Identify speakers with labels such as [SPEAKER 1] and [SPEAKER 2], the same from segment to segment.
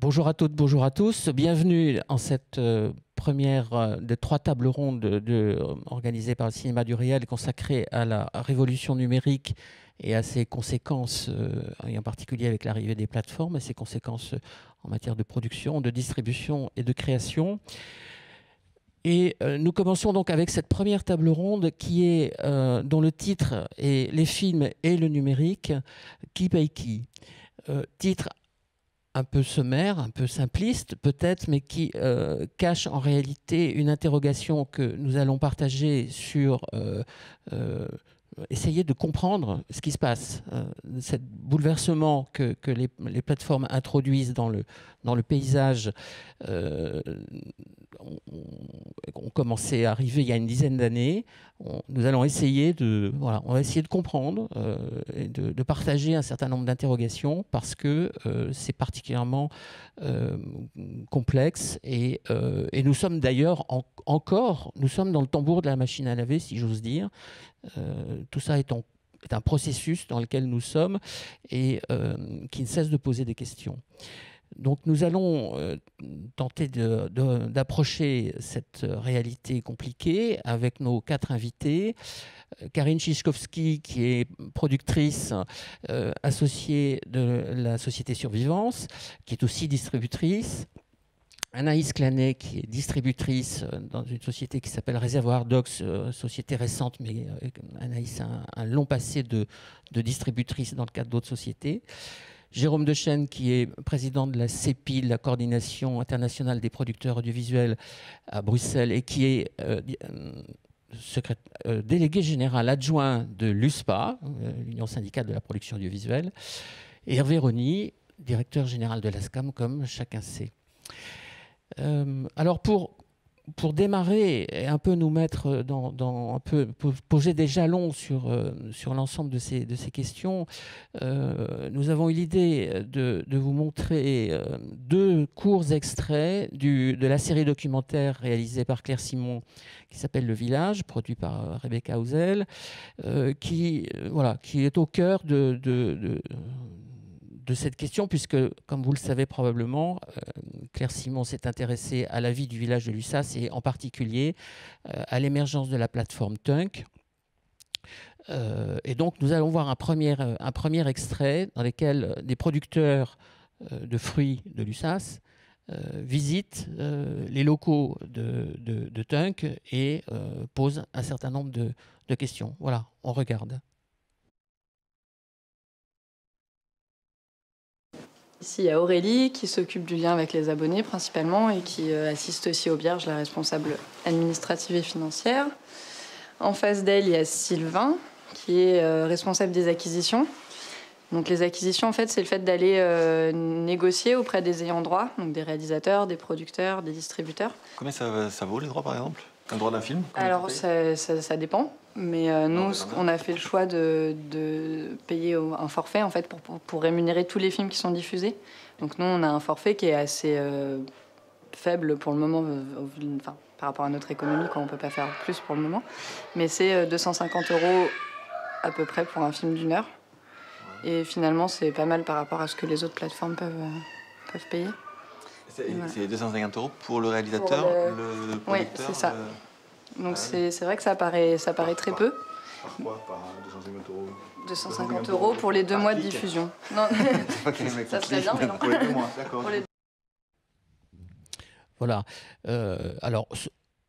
[SPEAKER 1] Bonjour à toutes, bonjour à tous. Bienvenue en cette première des 3 tables rondes organisées par le Cinéma du Réel consacrées à la révolution numérique et à ses conséquences, et en particulier avec l'arrivée des plateformes et ses conséquences en matière de production, de distribution et de création. Et nous commençons donc avec cette première table ronde dont le titre est « Les films et le numérique, qui paye qui ?» Titre un peu sommaire, un peu simpliste peut-être, mais qui cache en réalité une interrogation que nous allons partager sur essayer de comprendre ce qui se passe, ce bouleversement que les plateformes introduisent dans le paysage ont commencé à arriver il y a une dizaine d'années. Nous allons essayer on va essayer de comprendre et de partager un certain nombre d'interrogations parce que c'est particulièrement complexe et nous sommes d'ailleurs nous sommes dans le tambour de la machine à laver, si j'ose dire. Tout ça est un processus dans lequel nous sommes et qui ne cesse de poser des questions. Donc nous allons tenter d'approcher cette réalité compliquée avec nos 4 invités. Karine Chichkovski, qui est productrice associée de la société Survivance, qui est aussi distributrice. Anaïs Clanet, qui est distributrice dans une société qui s'appelle Réservoir Docs, société récente, mais Anaïs a un long passé de distributrice dans le cadre d'autres sociétés. Jérôme Dechaine, qui est président de la CEPI, la Coordination internationale des producteurs audiovisuels à Bruxelles, et qui est délégué général adjoint de l'USPA, l'Union syndicale de la production audiovisuelle, et Hervé Rony, directeur général de l'ASCAM, comme chacun sait. Alors pour démarrer et un peu nous mettre pour poser des jalons sur l'ensemble de ces questions, nous avons eu l'idée de vous montrer 2 courts extraits de la série documentaire réalisée par Claire Simon qui s'appelle Le Village, produit par Rebecca Hauzel, qui est au cœur de cette question, puisque, comme vous le savez probablement, Claire Simon s'est intéressée à la vie du village de Lussas et en particulier à l'émergence de la plateforme Tunk. Et donc, nous allons voir un premier extrait dans lequel des producteurs de fruits de Lussas visitent les locaux de Tunk et posent un certain nombre de questions. Voilà, on regarde.
[SPEAKER 2] Ici, il y a Aurélie qui s'occupe du lien avec les abonnés principalement et qui assiste aussi aux Vierges, la responsable administrative et financière. En face d'elle, il y a Sylvain qui est responsable des acquisitions. Donc les acquisitions, en fait, c'est le fait d'aller négocier auprès des ayants droit, donc des réalisateurs, des producteurs, des distributeurs.
[SPEAKER 3] Combien ça vaut les droits, par exemple? Un droit d'un film?
[SPEAKER 2] Alors ça dépend, mais nous, on a fait le choix de payer un forfait en fait pour rémunérer tous les films qui sont diffusés. Donc nous, on a un forfait qui est assez faible pour le moment, par rapport à notre économie, quand on peut pas faire plus pour le moment. Mais c'est 250 € à peu près pour un film d'1 heure. Et finalement, c'est pas mal par rapport à ce que les autres plateformes peuvent payer.
[SPEAKER 3] C'est 250 € pour le réalisateur, le producteur?
[SPEAKER 2] Oui, c'est ça. Donc c'est vrai que ça paraît très peu.
[SPEAKER 3] Par quoi? Par 250 €?
[SPEAKER 2] 250 € pour les 2 mois de diffusion. Non, ça serait bien, mais non.
[SPEAKER 3] Pour les 2 mois, d'accord.
[SPEAKER 1] Voilà. Alors,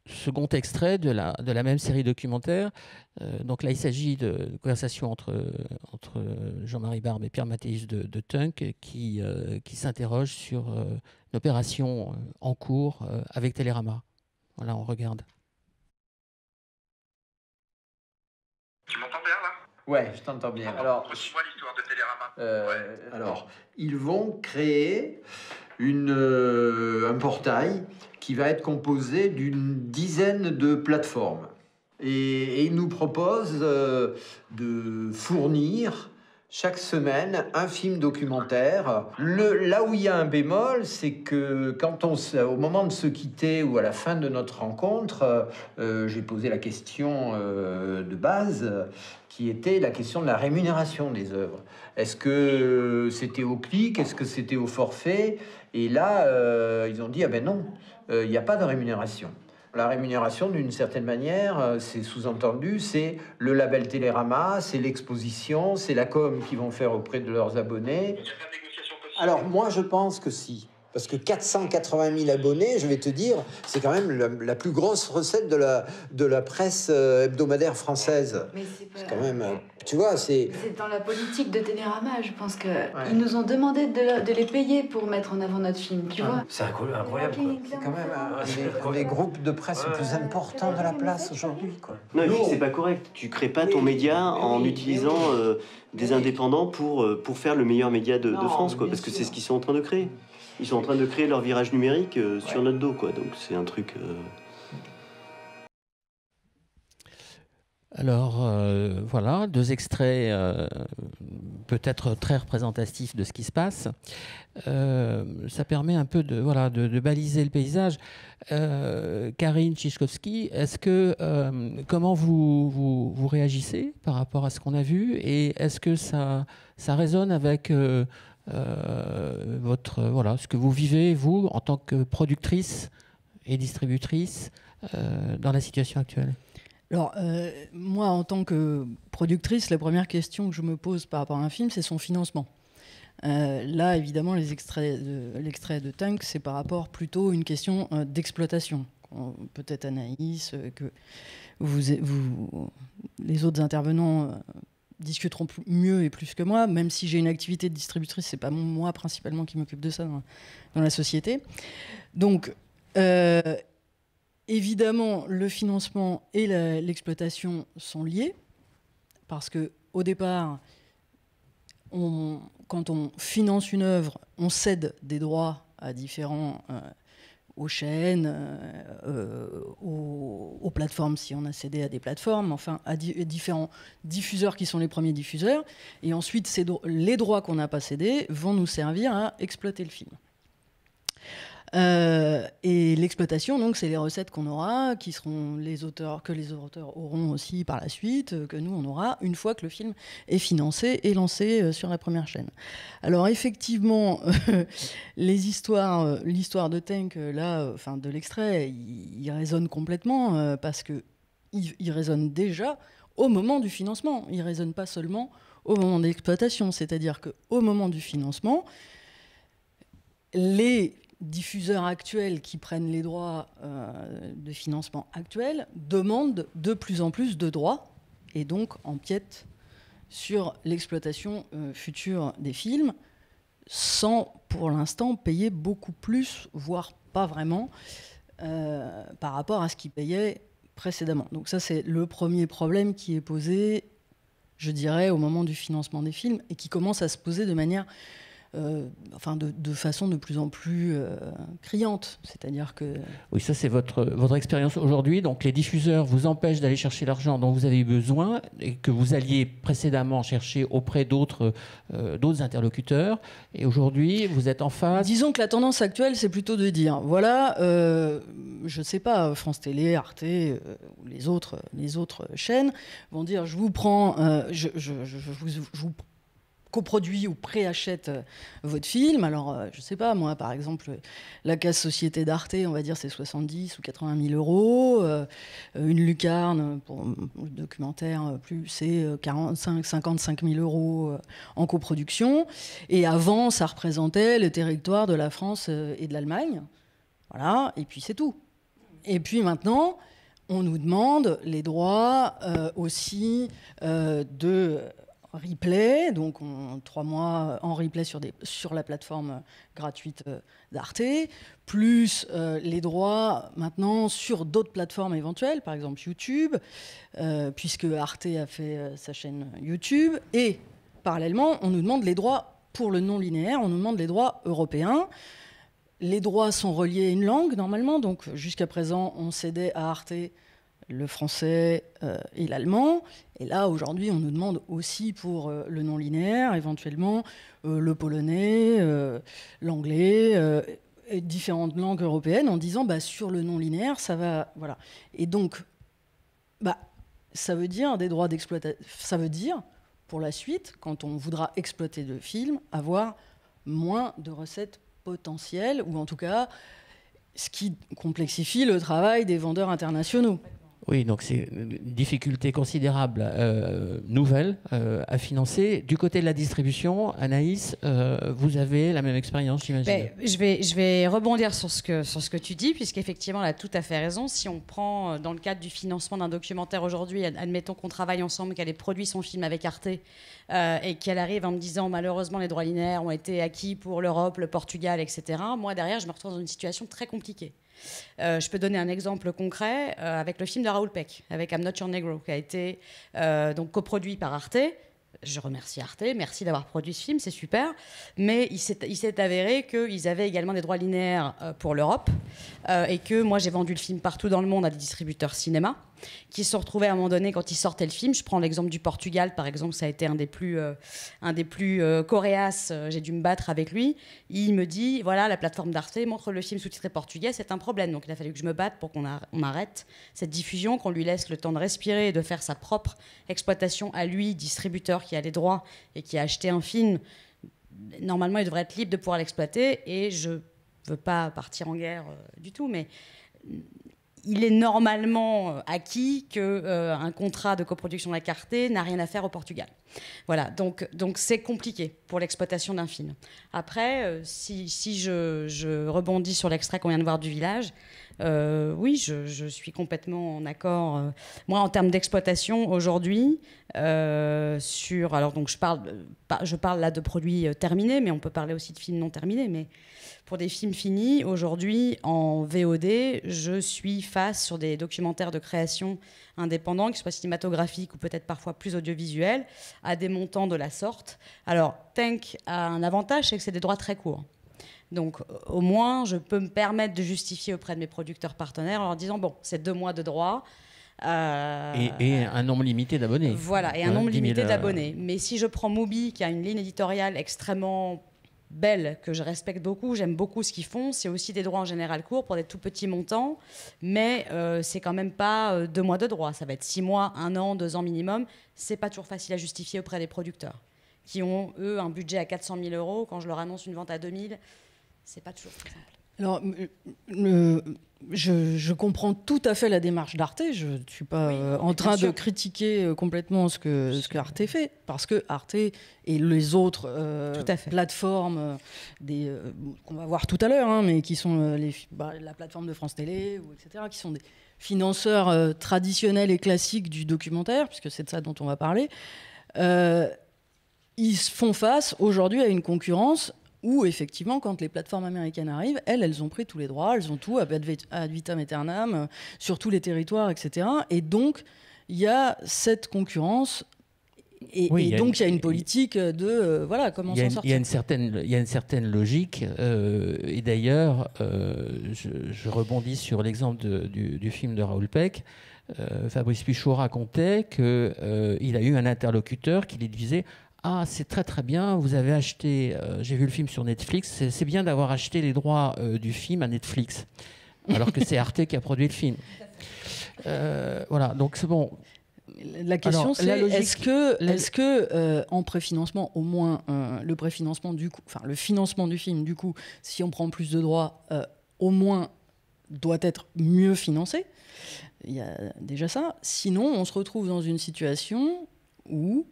[SPEAKER 1] second extrait de la même série documentaire. Donc là, il s'agit de conversations entre Jean-Marie Barbe et Pierre Mathéus de Tunk qui s'interrogent sur une opération en cours avec Télérama. Voilà, on regarde.
[SPEAKER 4] Tu m'entends bien là?
[SPEAKER 5] Ouais, je t'entends bien. Alors,
[SPEAKER 4] moi l'histoire de Télérama.
[SPEAKER 5] alors, ils vont créer un portail qui va être composé d'une dizaine de plateformes. Et ils nous proposent de fournir chaque semaine un film documentaire. Là où il y a un bémol, c'est que au moment de se quitter ou à la fin de notre rencontre, j'ai posé la question de base qui était la question de la rémunération des œuvres. Est-ce que c'était au clic? Est-ce que c'était au forfait? Et là, ils ont dit, ah ben non, il n'y a pas de rémunération. La rémunération, d'une certaine manière, c'est sous-entendu, c'est le label Télérama, c'est l'exposition, c'est la com qu'ils vont faire auprès de leurs abonnés.
[SPEAKER 6] Alors moi, je pense que si. Parce que 480 000 abonnés, je vais te dire, c'est quand même la plus grosse recette de la presse hebdomadaire française.
[SPEAKER 7] Mais c'est
[SPEAKER 6] quand même, tu vois, c'est
[SPEAKER 7] dans la politique de Télérama. Je pense qu'ils nous ont demandé de les payer pour mettre en avant notre film, tu vois.
[SPEAKER 6] C'est incroyable, quoi. C'est quand même un des groupes de presse les plus importants de la place aujourd'hui, quoi.
[SPEAKER 8] Non, et puis c'est pas correct. Tu crées pas ton média en utilisant des indépendants pour faire le meilleur média de France, quoi. Parce que c'est ce qu'ils sont en train de créer. Ils sont en train de créer leur virage numérique sur notre dos, quoi. Donc c'est un truc...
[SPEAKER 1] Alors, voilà, 2 extraits peut-être très représentatifs de ce qui se passe. Ça permet un peu de baliser le paysage. Karine Tchichkovski, comment vous réagissez par rapport à ce qu'on a vu, et est-ce que ça résonne avec... ce que vous vivez, vous, en tant que productrice et distributrice, dans la situation actuelle?
[SPEAKER 9] Alors, moi, en tant que productrice, la première question que je me pose par rapport à un film, c'est son financement. Là, évidemment, l'extrait de Tank, c'est par rapport plutôt à une question d'exploitation. Peut-être Anaïs, que les autres intervenants discuteront mieux et plus que moi, même si j'ai une activité de distributrice, c'est pas moi principalement qui m'occupe de ça dans la société. Donc, évidemment, le financement et l'exploitation sont liés, parce que au départ, quand on finance une œuvre, on cède des droits à aux chaînes, aux plateformes, si on a cédé à des plateformes, enfin à différents diffuseurs qui sont les premiers diffuseurs. Et ensuite, les droits qu'on n'a pas cédés vont nous servir à exploiter le film. Et l'exploitation, donc, c'est les recettes qu'on aura, que les auteurs auront aussi par la suite, que nous on aura une fois que le film est financé et lancé sur la première chaîne. Alors effectivement, l'histoire de Tank, là, enfin de l'extrait, il résonne complètement parce que il résonne déjà au moment du financement. Il résonne pas seulement au moment d'exploitation, c'est-à-dire que au moment du financement, les diffuseurs actuels qui prennent les droits de financement actuels demandent de plus en plus de droits et donc empiètent sur l'exploitation future des films sans, pour l'instant, payer beaucoup plus, voire pas vraiment, par rapport à ce qu'ils payaient précédemment. Donc ça, c'est le premier problème qui est posé, je dirais, au moment du financement des films et qui commence à se poser de manière... de façon de plus en plus criante. C'est-à-dire que...
[SPEAKER 1] Oui, ça c'est votre expérience aujourd'hui. Donc les diffuseurs vous empêchent d'aller chercher l'argent dont vous avez eu besoin et que vous alliez précédemment chercher auprès d'autres interlocuteurs. Et aujourd'hui, vous êtes en phase...
[SPEAKER 9] Disons que la tendance actuelle, c'est plutôt de dire, voilà, je ne sais pas, France Télé, Arte, ou les autres chaînes vont dire, je vous prends... je vous coproduit ou préachète votre film. Alors, je sais pas, moi, par exemple, la case société d'Arte, on va dire, c'est 70 ou 80 000 euros. Une lucarne, pour le documentaire, c'est 55 000 euros en coproduction. Et avant, ça représentait le territoire de la France et de l'Allemagne. Voilà, et puis c'est tout. Et puis maintenant, on nous demande les droits aussi de... replay, donc 3 mois en replay sur la plateforme gratuite d'Arte, plus les droits maintenant sur d'autres plateformes éventuelles, par exemple YouTube, puisque Arte a fait sa chaîne YouTube, et parallèlement, on nous demande les droits pour le non-linéaire, on nous demande les droits européens. Les droits sont reliés à une langue, normalement, donc jusqu'à présent, on cédait à Arte le français et l'allemand. Et là, aujourd'hui, on nous demande aussi pour le non-linéaire, éventuellement, le polonais, l'anglais, et différentes langues européennes, en disant, sur le non-linéaire, ça va... Voilà. Et donc, ça veut dire des droits d'exploitation... Ça veut dire, pour la suite, quand on voudra exploiter le film, avoir moins de recettes potentielles, ou en tout cas, ce qui complexifie le travail des vendeurs internationaux.
[SPEAKER 1] Oui, donc c'est une difficulté considérable, nouvelle, à financer. Du côté de la distribution, Anaïs, vous avez la même expérience, j'imagine.
[SPEAKER 10] Je vais rebondir sur ce que tu dis, puisqu'effectivement, elle a tout à fait raison. Si on prend, dans le cadre du financement d'un documentaire aujourd'hui, admettons qu'on travaille ensemble, qu'elle ait produit son film avec Arte, et qu'elle arrive en me disant, malheureusement, les droits linéaires ont été acquis pour l'Europe, le Portugal, etc. Moi, derrière, je me retrouve dans une situation très compliquée. Je peux donner un exemple concret avec le film de Raoul Peck, avec I'm Not Your Negro, qui a été donc coproduit par Arte. Je remercie Arte, merci d'avoir produit ce film, c'est super. Mais il s'est avéré qu'ils avaient également des droits linéaires pour l'Europe et que moi j'ai vendu le film partout dans le monde à des distributeurs cinéma qui se sont retrouvés à un moment donné quand ils sortaient le film. Je prends l'exemple du Portugal, par exemple, ça a été un des plus coréas. J'ai dû me battre avec lui. Il me dit, voilà, la plateforme d'Arte montre le film sous-titré portugais, c'est un problème. Donc il a fallu que je me batte pour qu'on arrête cette diffusion, qu'on lui laisse le temps de respirer et de faire sa propre exploitation à lui, distributeur qui a les droits et qui a acheté un film. Normalement, il devrait être libre de pouvoir l'exploiter et je ne veux pas partir en guerre du tout, mais il est normalement acquis qu'un contrat de coproduction avec Arte n'a rien à faire au Portugal. Voilà, donc c'est compliqué pour l'exploitation d'un film. Après, si je rebondis sur l'extrait qu'on vient de voir du Village, oui, je suis complètement en accord. Moi, en termes d'exploitation, aujourd'hui, alors donc je parle là de produits terminés, mais on peut parler aussi de films non terminés, mais pour des films finis, aujourd'hui, en VOD, je suis face sur des documentaires de création indépendants, qu'ils soient cinématographiques ou peut-être parfois plus audiovisuels, à des montants de la sorte. Alors, Tank a un avantage, c'est que c'est des droits très courts. Donc, au moins, je peux me permettre de justifier auprès de mes producteurs partenaires en leur disant, bon, c'est 2 mois de droits.
[SPEAKER 1] Et un nombre limité d'abonnés.
[SPEAKER 10] Voilà, et un nombre limité d'abonnés. Mais si je prends Mubi, qui a une ligne éditoriale extrêmement belle, que je respecte beaucoup, j'aime beaucoup ce qu'ils font, c'est aussi des droits en général courts pour des tout petits montants, mais c'est quand même pas 2 mois de droits, ça va être 6 mois, 1 an, 2 ans minimum. C'est pas toujours facile à justifier auprès des producteurs, qui ont, eux, un budget à 400 000 €. Quand je leur annonce une vente à 2 000, c'est pas toujours très simple.
[SPEAKER 9] Alors, je comprends tout à fait la démarche d'Arte. Je ne suis pas en train de critiquer complètement ce que Arte fait, parce que Arte et les autres plateformes qu'on va voir tout à l'heure, hein, mais qui sont la plateforme de France Télé, etc., qui sont des financeurs traditionnels et classiques du documentaire, puisque c'est de ça dont on va parler, ils font face aujourd'hui à une concurrence où, effectivement, quand les plateformes américaines arrivent, elles ont pris tous les droits, elles ont tout, ad vitam aeternam, sur tous les territoires, etc. Et donc, il y a cette concurrence, et donc il y a une politique de comment s'en sortir.
[SPEAKER 1] Il y a une certaine logique, et d'ailleurs, je rebondis sur l'exemple du film de Raoul Peck. Fabrice Pichot racontait qu'il a eu un interlocuteur qui lui disait: ah, c'est très très bien, vous avez acheté, j'ai vu le film sur Netflix, c'est bien d'avoir acheté les droits du film à Netflix, alors que c'est Arte qui a produit le film. Voilà, donc c'est bon.
[SPEAKER 9] La question, c'est est-ce que en préfinancement, au moins le préfinancement du coup, enfin le financement du film, du coup, si on prend plus de droits, au moins doit être mieux financé. Il y a déjà ça. Sinon, on se retrouve dans une situation où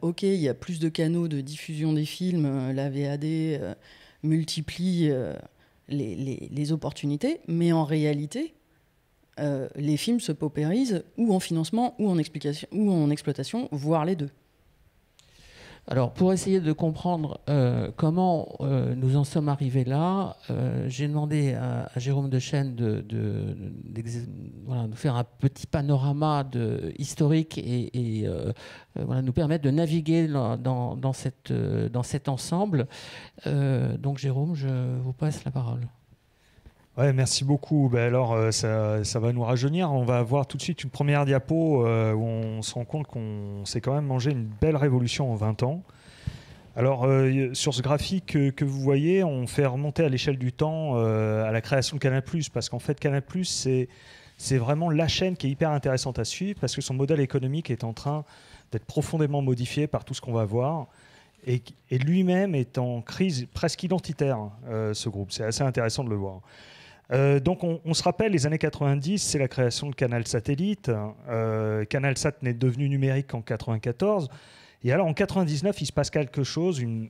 [SPEAKER 9] ok, il y a plus de canaux de diffusion des films, la VAD multiplie les opportunités, mais en réalité, les films se paupérisent ou en financement ou en exploitation, voire les deux.
[SPEAKER 1] Alors, pour essayer de comprendre comment nous en sommes arrivés là, j'ai demandé à Jérôme Dechaine de faire un petit panorama historique et nous permettre de naviguer dans cet ensemble. Donc, Jérôme, je vous passe la parole.
[SPEAKER 11] Ouais, merci beaucoup. Alors, ça va nous rajeunir. On va voir tout de suite une première diapo où on se rend compte qu'on s'est quand même mangé une belle révolution en 20 ans. Alors, sur ce graphique que vous voyez, on fait remonter à l'échelle du temps à la création de Canal+, parce qu'en fait, Canal+, c'est vraiment la chaîne qui est hyper intéressante à suivre, parce que son modèle économique est en train d'être profondément modifié par tout ce qu'on va voir. Et lui-même est en crise presque identitaire, ce groupe. C'est assez intéressant de le voir. Donc on se rappelle, les années 90, c'est la création de Canal Satellite. CanalSat n'est devenu numérique qu'en 94. Et alors en 99, il se passe quelque chose, une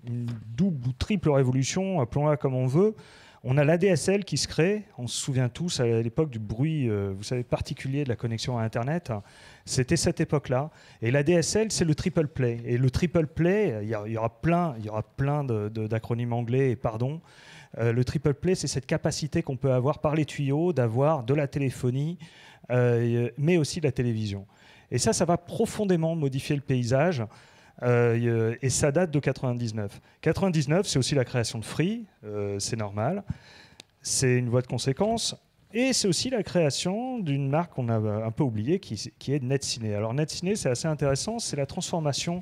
[SPEAKER 11] double ou triple révolution, appelons-la comme on veut. On a l'ADSL qui se crée. On se souvient tous à l'époque du bruit, vous savez, particulier de la connexion à Internet. C'était cette époque-là. Et l'ADSL, c'est le triple play. Et le triple play, il y aura plein d'acronymes anglais, et pardon. Le triple play, c'est cette capacité qu'on peut avoir par les tuyaux d'avoir de la téléphonie, mais aussi de la télévision. Et ça va profondément modifier le paysage. Et ça date de 99. 99, c'est aussi la création de Free, c'est normal. C'est une voie de conséquence. Et c'est aussi la création d'une marque qu'on a un peu oubliée, qui est NetCiné. Alors NetCiné, c'est assez intéressant, c'est la transformation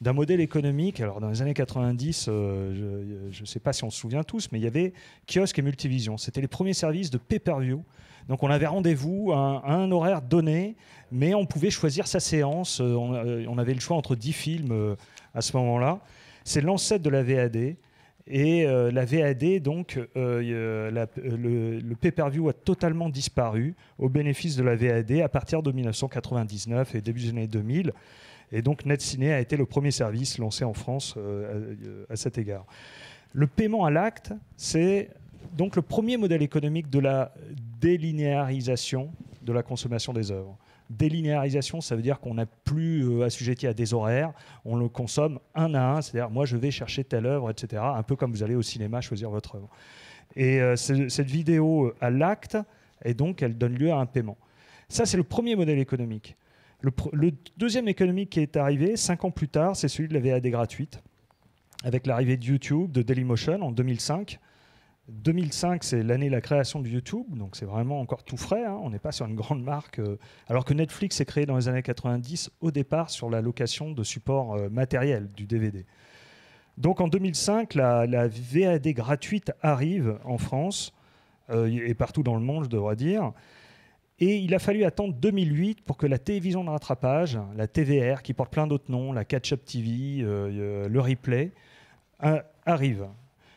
[SPEAKER 11] d'un modèle économique. Alors dans les années 90, je ne sais pas si on se souvient tous, mais il y avait kiosque et multivision. C'était les premiers services de pay-per-view. Donc on avait rendez-vous à un horaire donné, mais on pouvait choisir sa séance. On avait le choix entre 10 films à ce moment-là. C'est l'ancêtre de la VAD. Et la VAD, donc, le pay-per-view a totalement disparu au bénéfice de la VAD à partir de 1999 et début des années 2000. Et donc NetCiné a été le premier service lancé en France à cet égard. Le paiement à l'acte, c'est donc le premier modèle économique de la délinéarisation de la consommation des œuvres. Délinéarisation, ça veut dire qu'on n'a plus assujetti à des horaires, on le consomme un à un, c'est-à-dire moi je vais chercher telle œuvre, etc. Un peu comme vous allez au cinéma choisir votre œuvre. Et cette vidéo à l'acte, et donc elle donne lieu à un paiement. Ça, c'est le premier modèle économique. Le deuxième économique qui est arrivé 5 ans plus tard, c'est celui de la VAD gratuite, avec l'arrivée de YouTube, de Dailymotion en 2005. 2005, c'est l'année de la création de YouTube, donc c'est vraiment encore tout frais, hein. On n'est pas sur une grande marque, alors que Netflix s'est créé dans les années 90, au départ sur la location de supports matériels, du DVD. Donc en 2005, la VAD gratuite arrive en France, et partout dans le monde, je devrais dire, et il a fallu attendre 2008 pour que la télévision de rattrapage, la TVR, qui porte plein d'autres noms, la Catch-up TV, le replay, arrive.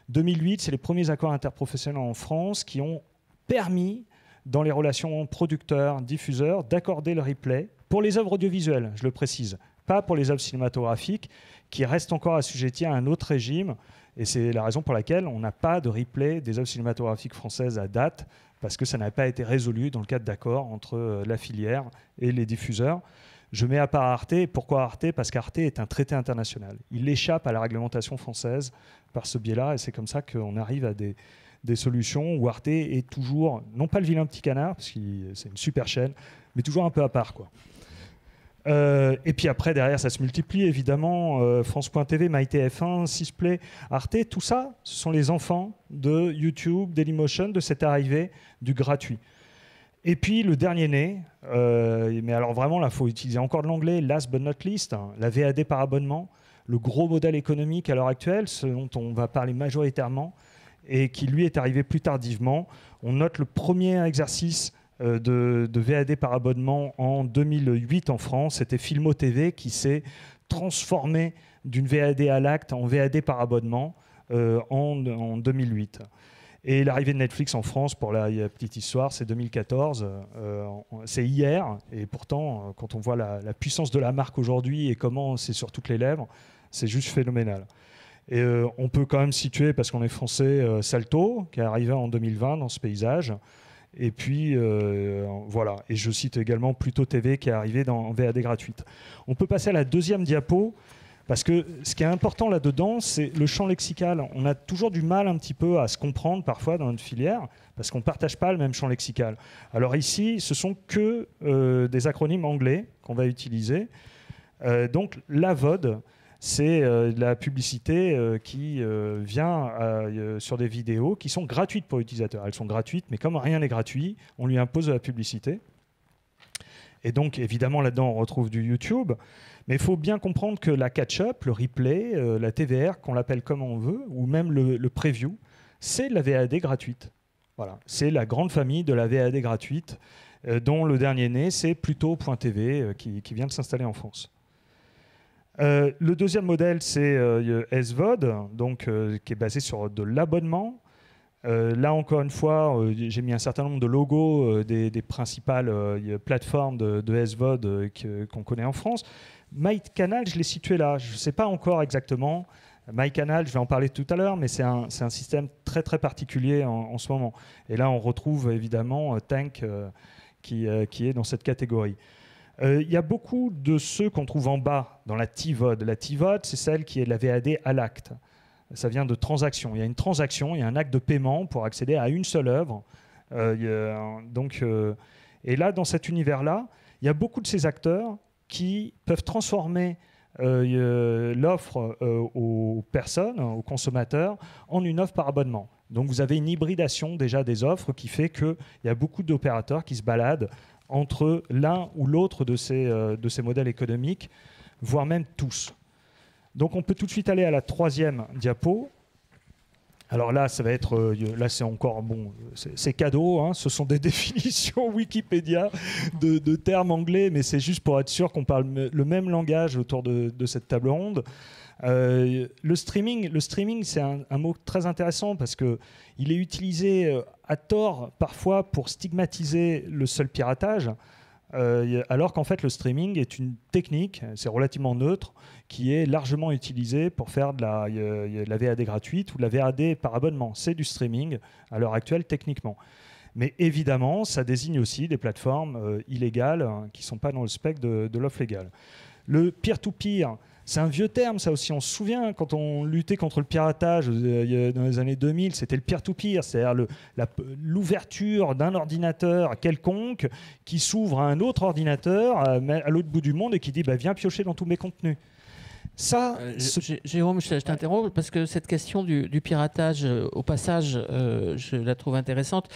[SPEAKER 11] 2008, c'est les premiers accords interprofessionnels en France qui ont permis, dans les relations producteurs-diffuseurs, d'accorder le replay pour les œuvres audiovisuelles, je le précise, pas pour les œuvres cinématographiques, qui restent encore assujetties à un autre régime. Et c'est la raison pour laquelle on n'a pas de replay des œuvres cinématographiques françaises à date, parce que ça n'a pas été résolu dans le cadre d'accords entre la filière et les diffuseurs. Je mets à part Arte. Pourquoi Arte ? Parce qu'Arte est un traité international. Il échappe à la réglementation française par ce biais-là, et c'est comme ça qu'on arrive à des solutions où Arte est toujours, non pas le vilain petit canard, parce que c'est une super chaîne, mais toujours un peu à part, quoi. Et puis après, derrière, ça se multiplie, évidemment. France.tv, MyTF1, Sisplay, Arte, tout ça, ce sont les enfants de YouTube, Dailymotion, de cette arrivée du gratuit. Et puis le dernier né, mais alors vraiment là, il faut utiliser encore de l'anglais, last but not least, hein, la VAD par abonnement, le gros modèle économique à l'heure actuelle, ce dont on va parler majoritairement, et qui lui est arrivé plus tardivement. On note le premier exercice de VAD par abonnement en 2008 en France, c'était Filmo TV qui s'est transformé d'une VAD à l'acte en VAD par abonnement en 2008. Et l'arrivée de Netflix en France, pour la petite histoire, c'est 2014, c'est hier, et pourtant, quand on voit la puissance de la marque aujourd'hui et comment c'est sur toutes les lèvres, c'est juste phénoménal. Et on peut quand même situer, parce qu'on est français, Salto, qui est arrivé en 2020 dans ce paysage. Et puis, voilà. Et je cite également Pluto TV, qui est arrivé en VAD gratuite. On peut passer à la deuxième diapo, parce que ce qui est important là-dedans, c'est le champ lexical. On a toujours du mal un petit peu à se comprendre parfois dans notre filière, parce qu'on ne partage pas le même champ lexical. Alors ici, ce sont que des acronymes anglais qu'on va utiliser. Donc la VOD, c'est de la publicité qui vient sur des vidéos qui sont gratuites pour l'utilisateur. Elles sont gratuites, mais comme rien n'est gratuit, on lui impose de la publicité. Et donc, évidemment, là-dedans, on retrouve du YouTube. Mais il faut bien comprendre que la catch-up, le replay, la TVR, qu'on l'appelle comme on veut, ou même le preview, c'est de la VAD gratuite. Voilà. C'est la grande famille de la VAD gratuite, dont le dernier né, c'est Pluto.tv, qui vient de s'installer en France. Le deuxième modèle, c'est SVOD, donc, qui est basé sur de l'abonnement. Là, encore une fois, j'ai mis un certain nombre de logos des principales plateformes de SVOD qu'on connaît en France. MyCanal, je l'ai situé là. Je ne sais pas encore exactement. MyCanal, je vais en parler tout à l'heure, mais c'est un système très très particulier en ce moment. Et là, on retrouve évidemment Tank qui est dans cette catégorie. Il y a beaucoup de ceux qu'on trouve en bas dans la TVOD. La TVOD, c'est celle qui est la VAD à l'acte. Ça vient de transaction. Il y a une transaction, il y a un acte de paiement pour accéder à une seule œuvre. Et là, dans cet univers-là, il y a beaucoup de ces acteurs qui peuvent transformer l'offre aux personnes, aux consommateurs, en une offre par abonnement. Donc vous avez une hybridation déjà des offres qui fait qu'il y a beaucoup d'opérateurs qui se baladent entre l'un ou l'autre de ces modèles économiques, voire même tous. Donc on peut tout de suite aller à la troisième diapo. Alors là, ça va être, là c'est encore bon, c'est cadeau, hein, ce sont des définitions Wikipédia de termes anglais, mais c'est juste pour être sûr qu'on parle le même langage autour de cette table ronde. Le streaming, c'est un mot très intéressant parce que il est utilisé à tort parfois pour stigmatiser le seul piratage. Alors qu'en fait le streaming est une technique, c'est relativement neutre, qui est largement utilisée pour faire de la VAD gratuite ou de la VAD par abonnement. C'est du streaming à l'heure actuelle techniquement. Mais évidemment, ça désigne aussi des plateformes illégales qui ne sont pas dans le spectre de l'offre légale. Le peer-to-peer, c'est un vieux terme, ça aussi. On se souvient, quand on luttait contre le piratage dans les années 2000, c'était le peer-to-peer, c'est-à-dire l'ouverture d'un ordinateur quelconque qui s'ouvre à un autre ordinateur à l'autre bout du monde et qui dit viens piocher dans tous mes contenus. Ça,
[SPEAKER 1] Jérôme, je t'interromps parce que cette question du piratage, au passage, je la trouve intéressante.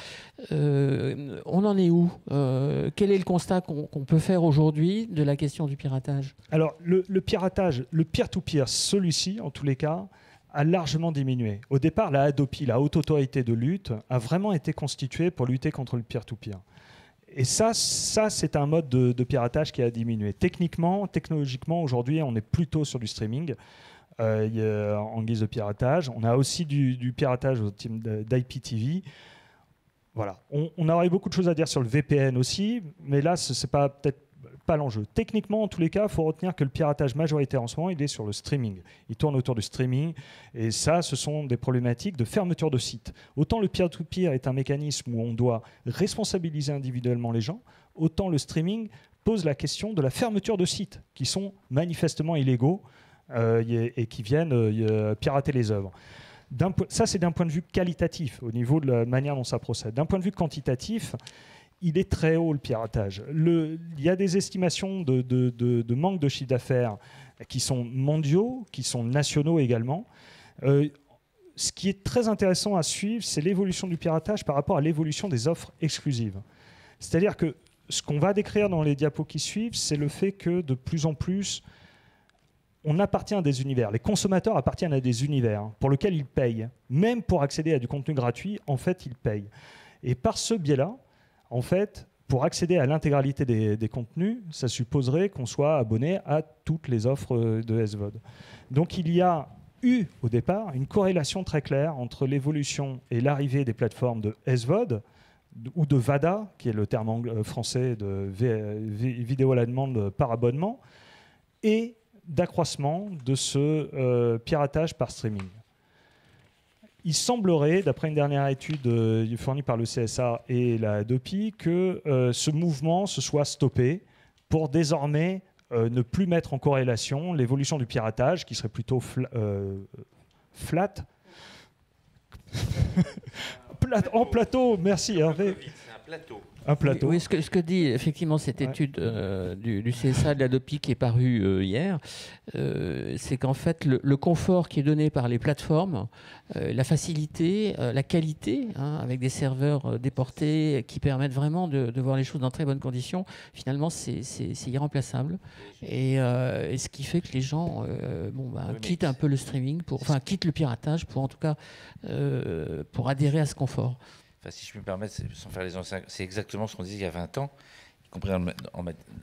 [SPEAKER 1] On en est où? Quel est le constat qu'on peut faire aujourd'hui de la question du piratage?
[SPEAKER 11] Alors, le piratage, le peer-to-peer, celui-ci, en tous les cas, a largement diminué. Au départ, la Hadopi, la Haute Autorité de lutte, a vraiment été constituée pour lutter contre le peer-to-peer. Et ça c'est un mode de piratage qui a diminué. Technologiquement, aujourd'hui, on est plutôt sur du streaming en guise de piratage. On a aussi du piratage au type d'IPTV. Voilà. On aurait beaucoup de choses à dire sur le VPN aussi, mais là, ce n'est peut-être pas l'enjeu. Techniquement, en tous les cas, il faut retenir que le piratage majoritaire en ce moment, il est sur le streaming. Il tourne autour du streaming. Et ça, ce sont des problématiques de fermeture de sites. Autant le peer-to-peer est un mécanisme où on doit responsabiliser individuellement les gens, autant le streaming pose la question de la fermeture de sites qui sont manifestement illégaux et qui viennent pirater les œuvres. Ça, c'est d'un point de vue qualitatif, au niveau de la manière dont ça procède. D'un point de vue quantitatif, il est très haut le piratage. Il y a des estimations de manque de chiffre d'affaires qui sont mondiaux, qui sont nationaux également. Ce qui est très intéressant à suivre, c'est l'évolution du piratage par rapport à l'évolution des offres exclusives. C'est-à-dire que ce qu'on va décrire dans les diapos qui suivent, c'est le fait que de plus en plus, on appartient à des univers. Les consommateurs appartiennent à des univers pour lesquels ils payent. Même pour accéder à du contenu gratuit, en fait, ils payent. Et par ce biais-là, en fait, pour accéder à l'intégralité des contenus, ça supposerait qu'on soit abonné à toutes les offres de SVOD. Donc il y a eu au départ une corrélation très claire entre l'évolution et l'arrivée des plateformes de SVOD ou de VADA, qui est le terme français de vidéo à la demande par abonnement, et d'accroissement de ce piratage par streaming. Il semblerait, d'après une dernière étude fournie par le CSA et la Hadopi, que ce mouvement se soit stoppé pour désormais ne plus mettre en corrélation l'évolution du piratage, qui serait plutôt flat. En plateau, merci Hervé.
[SPEAKER 3] C'est un plateau.
[SPEAKER 11] Un plateau.
[SPEAKER 1] Oui, ce que dit effectivement cette étude du CSA de l'Hadopi qui est parue hier, c'est qu'en fait le confort qui est donné par les plateformes, la facilité, la qualité, avec des serveurs déportés qui permettent vraiment de voir les choses dans très bonnes conditions, finalement c'est irremplaçable. Et ce qui fait que les gens quittent un peu le streaming, quittent le piratage pour en tout cas pour adhérer à ce confort.
[SPEAKER 12] Enfin, si je me permets, sans faire les anciens, c'est exactement ce qu'on disait il y a 20 ans. compris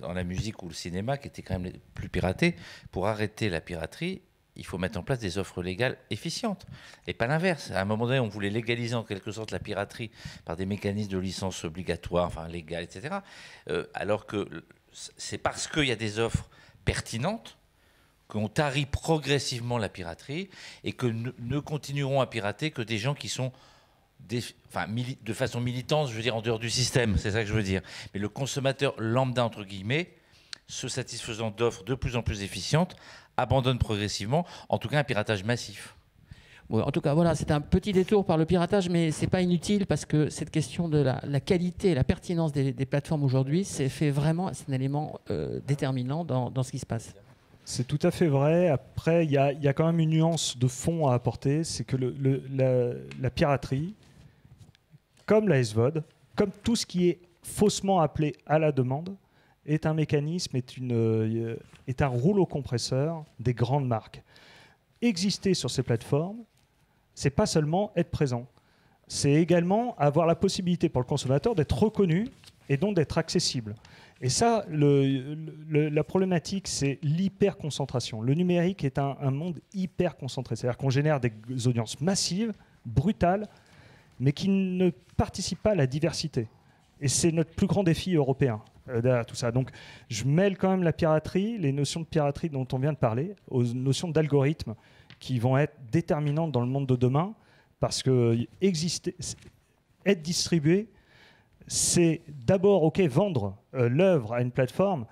[SPEAKER 12] dans la musique ou le cinéma, qui étaient quand même les plus piratés. Pour arrêter la piraterie, il faut mettre en place des offres légales efficientes, et pas l'inverse. À un moment donné, on voulait légaliser en quelque sorte la piraterie par des mécanismes de licence obligatoires, enfin légales, etc. Alors que c'est parce qu'il y a des offres pertinentes qu'on tarie progressivement la piraterie, et que ne continueront à pirater que des gens qui sont de façon militante, je veux dire, en dehors du système, c'est ça que je veux dire. Mais le consommateur lambda, entre guillemets, se satisfaisant d'offres de plus en plus efficientes, abandonne progressivement, en tout cas un piratage massif.
[SPEAKER 1] Ouais, en tout cas, voilà, c'est un petit détour par le piratage, mais c'est pas inutile, parce que cette question de la qualité et la pertinence des plateformes aujourd'hui, c'est un élément déterminant dans ce qui se passe.
[SPEAKER 11] C'est tout à fait vrai. Après, il y a quand même une nuance de fond à apporter, c'est que la piraterie, comme la SVOD, comme tout ce qui est faussement appelé à la demande, est un mécanisme, est un rouleau compresseur des grandes marques. Exister sur ces plateformes, c'est pas seulement être présent, c'est également avoir la possibilité pour le consommateur d'être reconnu et donc d'être accessible. Et ça, la problématique, c'est l'hyper-concentration. Le numérique est un monde hyper concentré, c'est-à-dire qu'on génère des audiences massives, brutales, mais qui ne participent pas à la diversité. Et c'est notre plus grand défi européen derrière tout ça. Donc je mêle quand même la piraterie, les notions de piraterie dont on vient de parler, aux notions d'algorithmes qui vont être déterminantes dans le monde de demain, parce que être distribué, c'est d'abord vendre l'œuvre à une plateforme,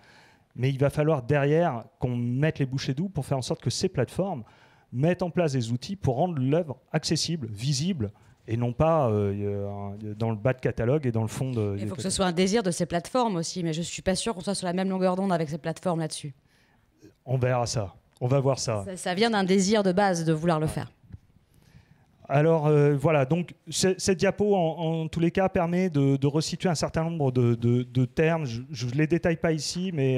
[SPEAKER 11] mais il va falloir derrière qu'on mette les bouchées doubles pour faire en sorte que ces plateformes mettent en place des outils pour rendre l'œuvre accessible, visible, et non pas dans le bas de catalogue et dans le fond de...
[SPEAKER 10] Il faut que ce soit un désir de ces plateformes aussi, mais je ne suis pas sûr qu'on soit sur la même longueur d'onde avec ces plateformes là-dessus.
[SPEAKER 11] On verra ça, on va voir ça.
[SPEAKER 10] Ça vient d'un désir de base de vouloir le faire.
[SPEAKER 11] Alors voilà, donc cette diapo en tous les cas permet de resituer un certain nombre de termes. Je ne les détaille pas ici, mais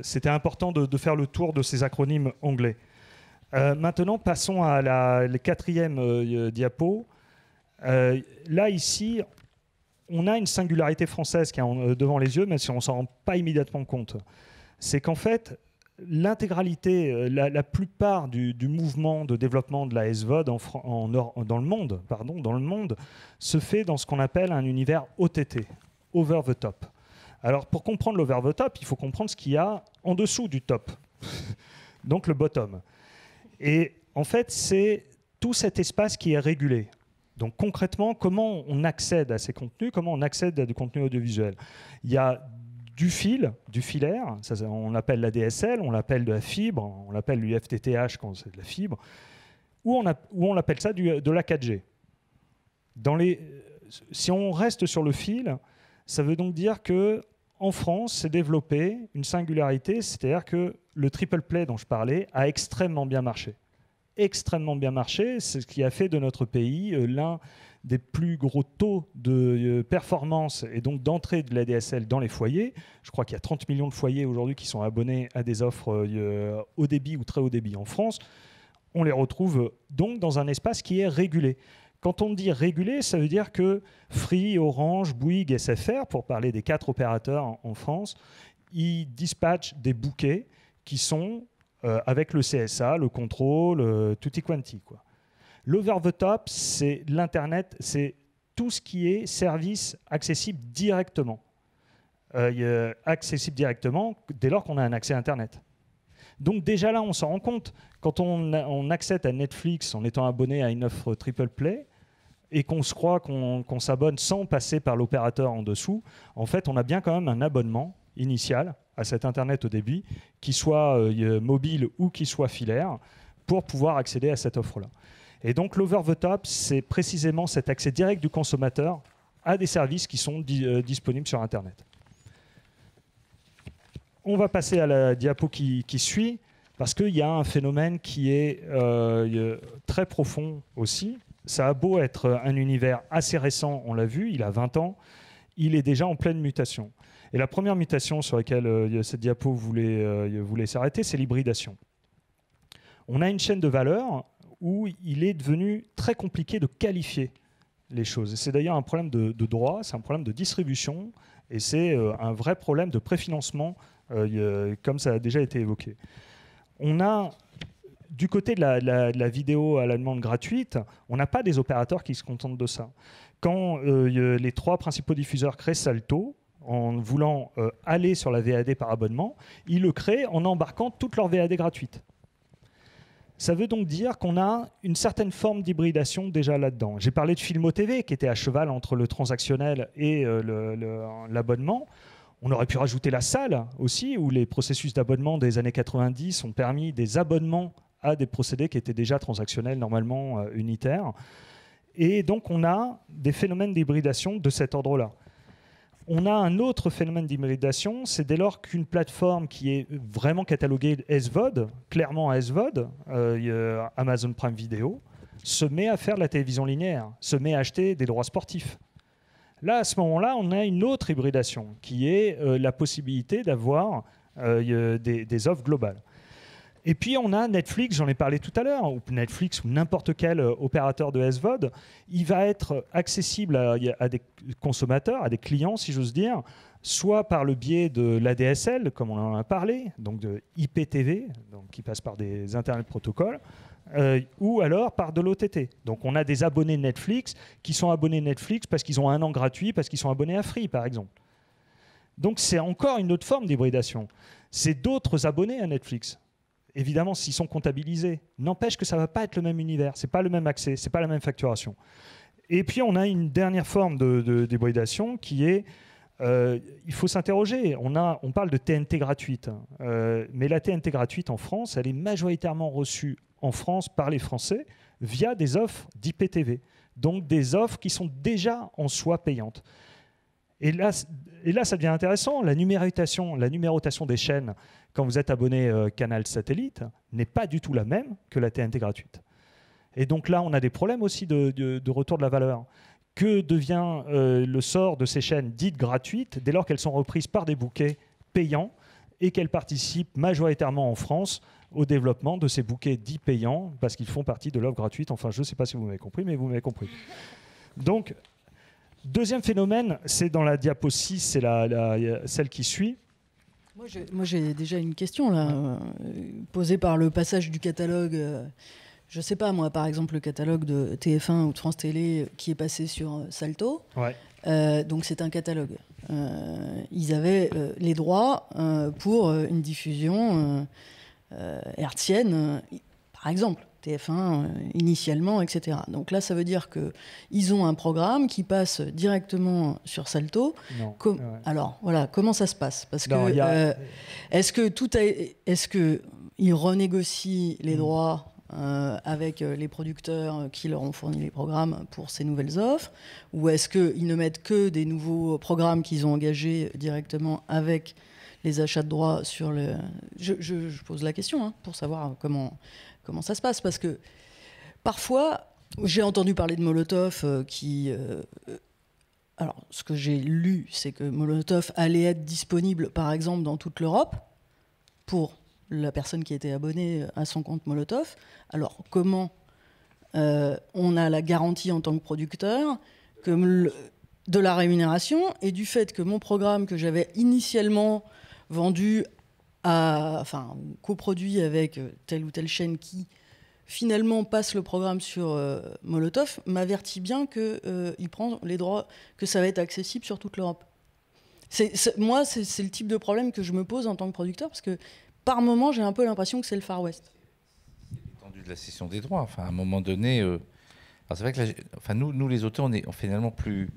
[SPEAKER 11] c'était important de faire le tour de ces acronymes anglais. Maintenant, passons à la quatrième diapo. Là, ici, on a une singularité française qui est devant les yeux, même si on ne s'en rend pas immédiatement compte. C'est qu'en fait, l'intégralité, la plupart du mouvement de développement de la SVOD dans le monde, se fait dans ce qu'on appelle un univers OTT, over the top. Alors, pour comprendre l'over the top, il faut comprendre ce qu'il y a en dessous du top, donc le bottom. Et en fait, c'est tout cet espace qui est régulé. Donc concrètement, comment on accède à ces contenus, comment on accède à du contenu audiovisuel? Il y a du filaire, ça, on l'appelle la DSL, on l'appelle de la fibre, on l'appelle l'UFTTH quand c'est de la fibre, ou on appelle ça de la 4G. Si on reste sur le fil, ça veut donc dire qu'en France, s'est développé une singularité, c'est-à-dire que le triple play dont je parlais a extrêmement bien marché. Extrêmement bien marché, c'est ce qui a fait de notre pays l'un des plus gros taux de performance et donc d'entrée de la DSL dans les foyers. Je crois qu'il y a 30 millions de foyers aujourd'hui qui sont abonnés à des offres haut débit ou très haut débit en France. On les retrouve donc dans un espace qui est régulé. Quand on dit régulé, ça veut dire que Free, Orange, Bouygues, SFR, pour parler des 4 opérateurs en France, ils dispatchent des bouquets qui sont avec le CSA, le contrôle, tutti quanti, quoi. L'over the top, c'est l'Internet, c'est tout ce qui est service accessible directement. Accessible directement dès lors qu'on a un accès à Internet. Donc déjà là, on s'en rend compte. Quand on accède à Netflix en étant abonné à une offre triple play et qu'on se croit qu'on s'abonne sans passer par l'opérateur en dessous, en fait, on a bien quand même un abonnement initial à cet Internet au débit, qui soit mobile ou qui soit filaire, pour pouvoir accéder à cette offre-là. Et donc l'over the top, c'est précisément cet accès direct du consommateur à des services qui sont disponibles sur Internet. On va passer à la diapo qui suit, parce qu'il y a un phénomène qui est très profond aussi. Ça a beau être un univers assez récent, on l'a vu, il a 20 ans, il est déjà en pleine mutation. Et la première mutation sur laquelle cette diapo voulait s'arrêter, c'est l'hybridation. On a une chaîne de valeur où il est devenu très compliqué de qualifier les choses. C'est d'ailleurs un problème de droit, c'est un problème de distribution, et c'est un vrai problème de préfinancement, comme ça a déjà été évoqué. On a, du côté de la vidéo à la demande gratuite, on n'a pas des opérateurs qui se contentent de ça. Quand les 3 principaux diffuseurs créent Salto, en voulant aller sur la VAD par abonnement, ils le créent en embarquant toute leur VAD gratuite. Ça veut donc dire qu'on a une certaine forme d'hybridation déjà là-dedans. J'ai parlé de Filmo TV, qui était à cheval entre le transactionnel et l'abonnement. On aurait pu rajouter la salle aussi, où les processus d'abonnement des années 90 ont permis des abonnements à des procédés qui étaient déjà transactionnels, normalement unitaires. Et donc on a des phénomènes d'hybridation de cet ordre-là. On a un autre phénomène d'hybridation, c'est dès lors qu'une plateforme qui est vraiment cataloguée SVOD, clairement SVOD, Amazon Prime Video, se met à faire de la télévision linéaire, se met à acheter des droits sportifs. Là, à ce moment-là, on a une autre hybridation, qui est la possibilité d'avoir des offres globales. Et puis on a Netflix, j'en ai parlé tout à l'heure, ou Netflix ou n'importe quel opérateur de SVOD, il va être accessible à des consommateurs, à des clients si j'ose dire, soit par le biais de l'ADSL, comme on en a parlé, donc de IPTV, donc qui passe par des Internet protocoles, ou alors par de l'OTT. Donc on a des abonnés Netflix qui sont abonnés Netflix parce qu'ils ont 1 an gratuit, parce qu'ils sont abonnés à Free par exemple. Donc c'est encore une autre forme d'hybridation. C'est d'autres abonnés à Netflix. Évidemment, s'ils sont comptabilisés. N'empêche que ça ne va pas être le même univers, ce n'est pas le même accès, ce n'est pas la même facturation. Et puis, on a une dernière forme d'hybridation qui est, il faut s'interroger, on parle de TNT gratuite, mais la TNT gratuite en France, elle est majoritairement reçue en France par les Français via des offres d'IPTV, donc des offres qui sont déjà en soi payantes. Et là, ça devient intéressant. La numérotation des chaînes, quand vous êtes abonné Canal Satellite, n'est pas du tout la même que la TNT gratuite. Et donc là, on a des problèmes aussi de retour de la valeur. Que devient le sort de ces chaînes dites gratuites dès lors qu'elles sont reprises par des bouquets payants et qu'elles participent majoritairement en France au développement de ces bouquets dits payants parce qu'ils font partie de l'offre gratuite. Enfin, je ne sais pas si vous m'avez compris, mais vous m'avez compris. Donc, deuxième phénomène, c'est dans la diapo 6, c'est celle qui suit.
[SPEAKER 9] Moi, j'ai déjà une question là, posée par le passage du catalogue. Je ne sais pas, moi, par exemple, le catalogue de TF1 ou de France Télé qui est passé sur Salto. Ouais. Donc, c'est un catalogue. Ils avaient les droits pour une diffusion hertzienne, par exemple. TF1 initialement, etc. Donc là, ça veut dire qu'ils ont un programme qui passe directement sur Salto. Alors, voilà, comment ça se passe? Parce que est-ce qu'ils renégocient les droits avec les producteurs qui leur ont fourni les programmes pour ces nouvelles offres? Ou est-ce qu'ils ne mettent que des nouveaux programmes qu'ils ont engagés directement avec les achats de droits sur le... Je pose la question pour savoir comment ça se passe, parce que parfois, j'ai entendu parler de Molotov alors, ce que j'ai lu, c'est que Molotov allait être disponible, par exemple, dans toute l'Europe, pour la personne qui était abonnée à son compte Molotov. Alors, comment on a la garantie en tant que producteur de la rémunération et du fait que mon programme que j'avais initialement vendu coproduit avec telle ou telle chaîne qui finalement passe le programme sur Molotov, m'avertit bien qu'il prend les droits, que ça va être accessible sur toute l'Europe. Moi, c'est le type de problème que je me pose en tant que producteur, parce que par moment, j'ai un peu l'impression que c'est le Far West.
[SPEAKER 12] L'étendue de la cession des droits. Enfin, à un moment donné, c'est vrai que nous, les auteurs, on est finalement plus,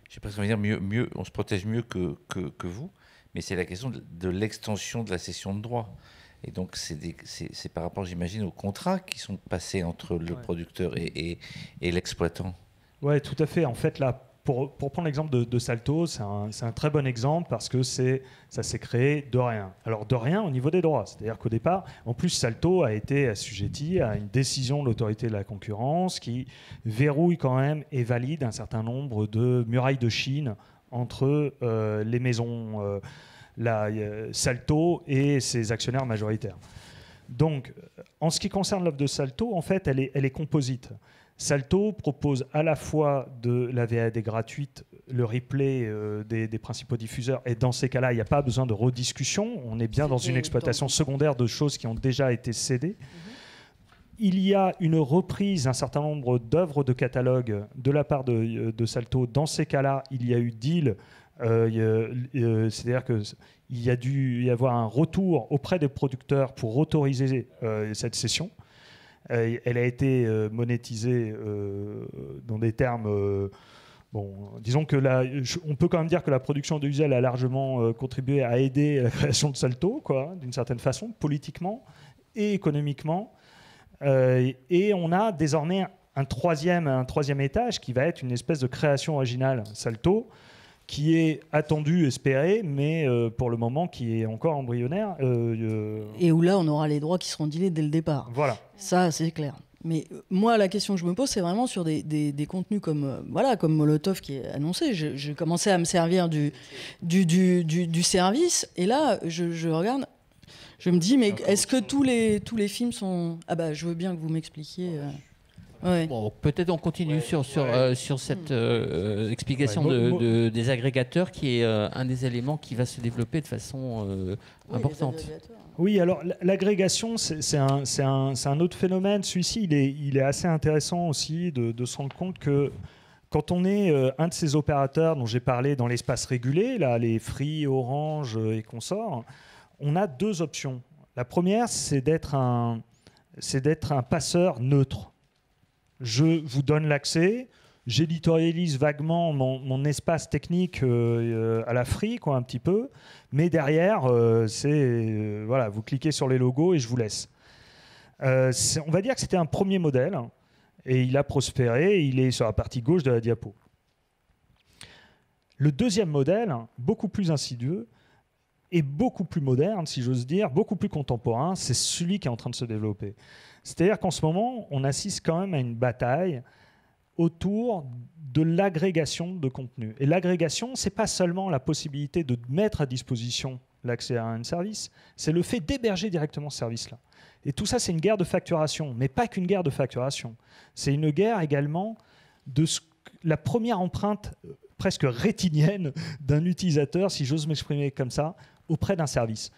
[SPEAKER 12] je sais pas ce qu'on va dire, mieux, on se protège mieux que vous. Mais c'est la question de l'extension de la cession de droits. Et donc, c'est par rapport, j'imagine, aux contrats qui sont passés entre le producteur et l'exploitant.
[SPEAKER 11] Oui, tout à fait. En fait, là, pour prendre l'exemple de Salto, c'est un très bon exemple parce que ça s'est créé de rien. Alors, de rien au niveau des droits. C'est-à-dire qu'au départ, en plus, Salto a été assujetti à une décision de l'autorité de la concurrence qui verrouille quand même et valide un certain nombre de murailles de Chine entre les maisons Salto et ses actionnaires majoritaires. Donc, en ce qui concerne l'offre de Salto, en fait, elle est composite. Salto propose à la fois de la VAD gratuite, le replay des principaux diffuseurs, et dans ces cas-là, il n'y a pas besoin de rediscussion. On est bien dans une exploitation secondaire de choses qui ont déjà été cédées. Il y a une reprise d'un certain nombre d'œuvres de catalogue de la part de Salto. Dans ces cas-là, il y a eu deal, c'est-à-dire qu'il y a dû y avoir un retour auprès des producteurs pour autoriser cette session. Elle a été monétisée dans des termes... disons que on peut quand même dire que la production audiovisuelle a largement contribué à aider à la création de Salto, d'une certaine façon, politiquement et économiquement. Et on a désormais un troisième étage qui va être une espèce de création originale Salto, qui est attendu, espéré, mais pour le moment qui est encore embryonnaire.
[SPEAKER 9] Et où là, on aura les droits qui seront dealés dès le départ.
[SPEAKER 11] Voilà.
[SPEAKER 9] Ça, c'est clair. Mais moi, la question que je me pose, c'est vraiment sur des contenus comme Molotov qui est annoncé. J'ai commencé à me servir du service, et là, je regarde, je me dis, mais est-ce que tous les films sont... Ah bah, je veux bien que vous m'expliquiez... Ouais.
[SPEAKER 1] Bon, peut-être on continue sur cette explication des agrégateurs, qui est un des éléments qui va se développer de façon importante.
[SPEAKER 11] Oui, alors l'agrégation, c'est un autre phénomène. Celui-ci, il est assez intéressant aussi de se rendre compte que quand on est un de ces opérateurs dont j'ai parlé dans l'espace régulé, là, les Free, Orange et consorts, on a deux options. La première, c'est d'être un passeur neutre. Je vous donne l'accès, j'éditorialise vaguement mon espace technique à la Free, un petit peu, mais derrière, voilà, vous cliquez sur les logos et je vous laisse. On va dire que c'était un premier modèle, et il a prospéré, il est sur la partie gauche de la diapo. Le deuxième modèle, beaucoup plus insidieux, et beaucoup plus moderne, si j'ose dire, beaucoup plus contemporain, c'est celui qui est en train de se développer. C'est-à-dire qu'en ce moment, on assiste quand même à une bataille autour de l'agrégation de contenu. Et l'agrégation, ce n'est pas seulement la possibilité de mettre à disposition l'accès à un service, c'est le fait d'héberger directement ce service-là. Et tout ça, c'est une guerre de facturation, mais pas qu'une guerre de facturation. C'est une guerre également de la première empreinte presque rétinienne d'un utilisateur, si j'ose m'exprimer comme ça, auprès d'un service.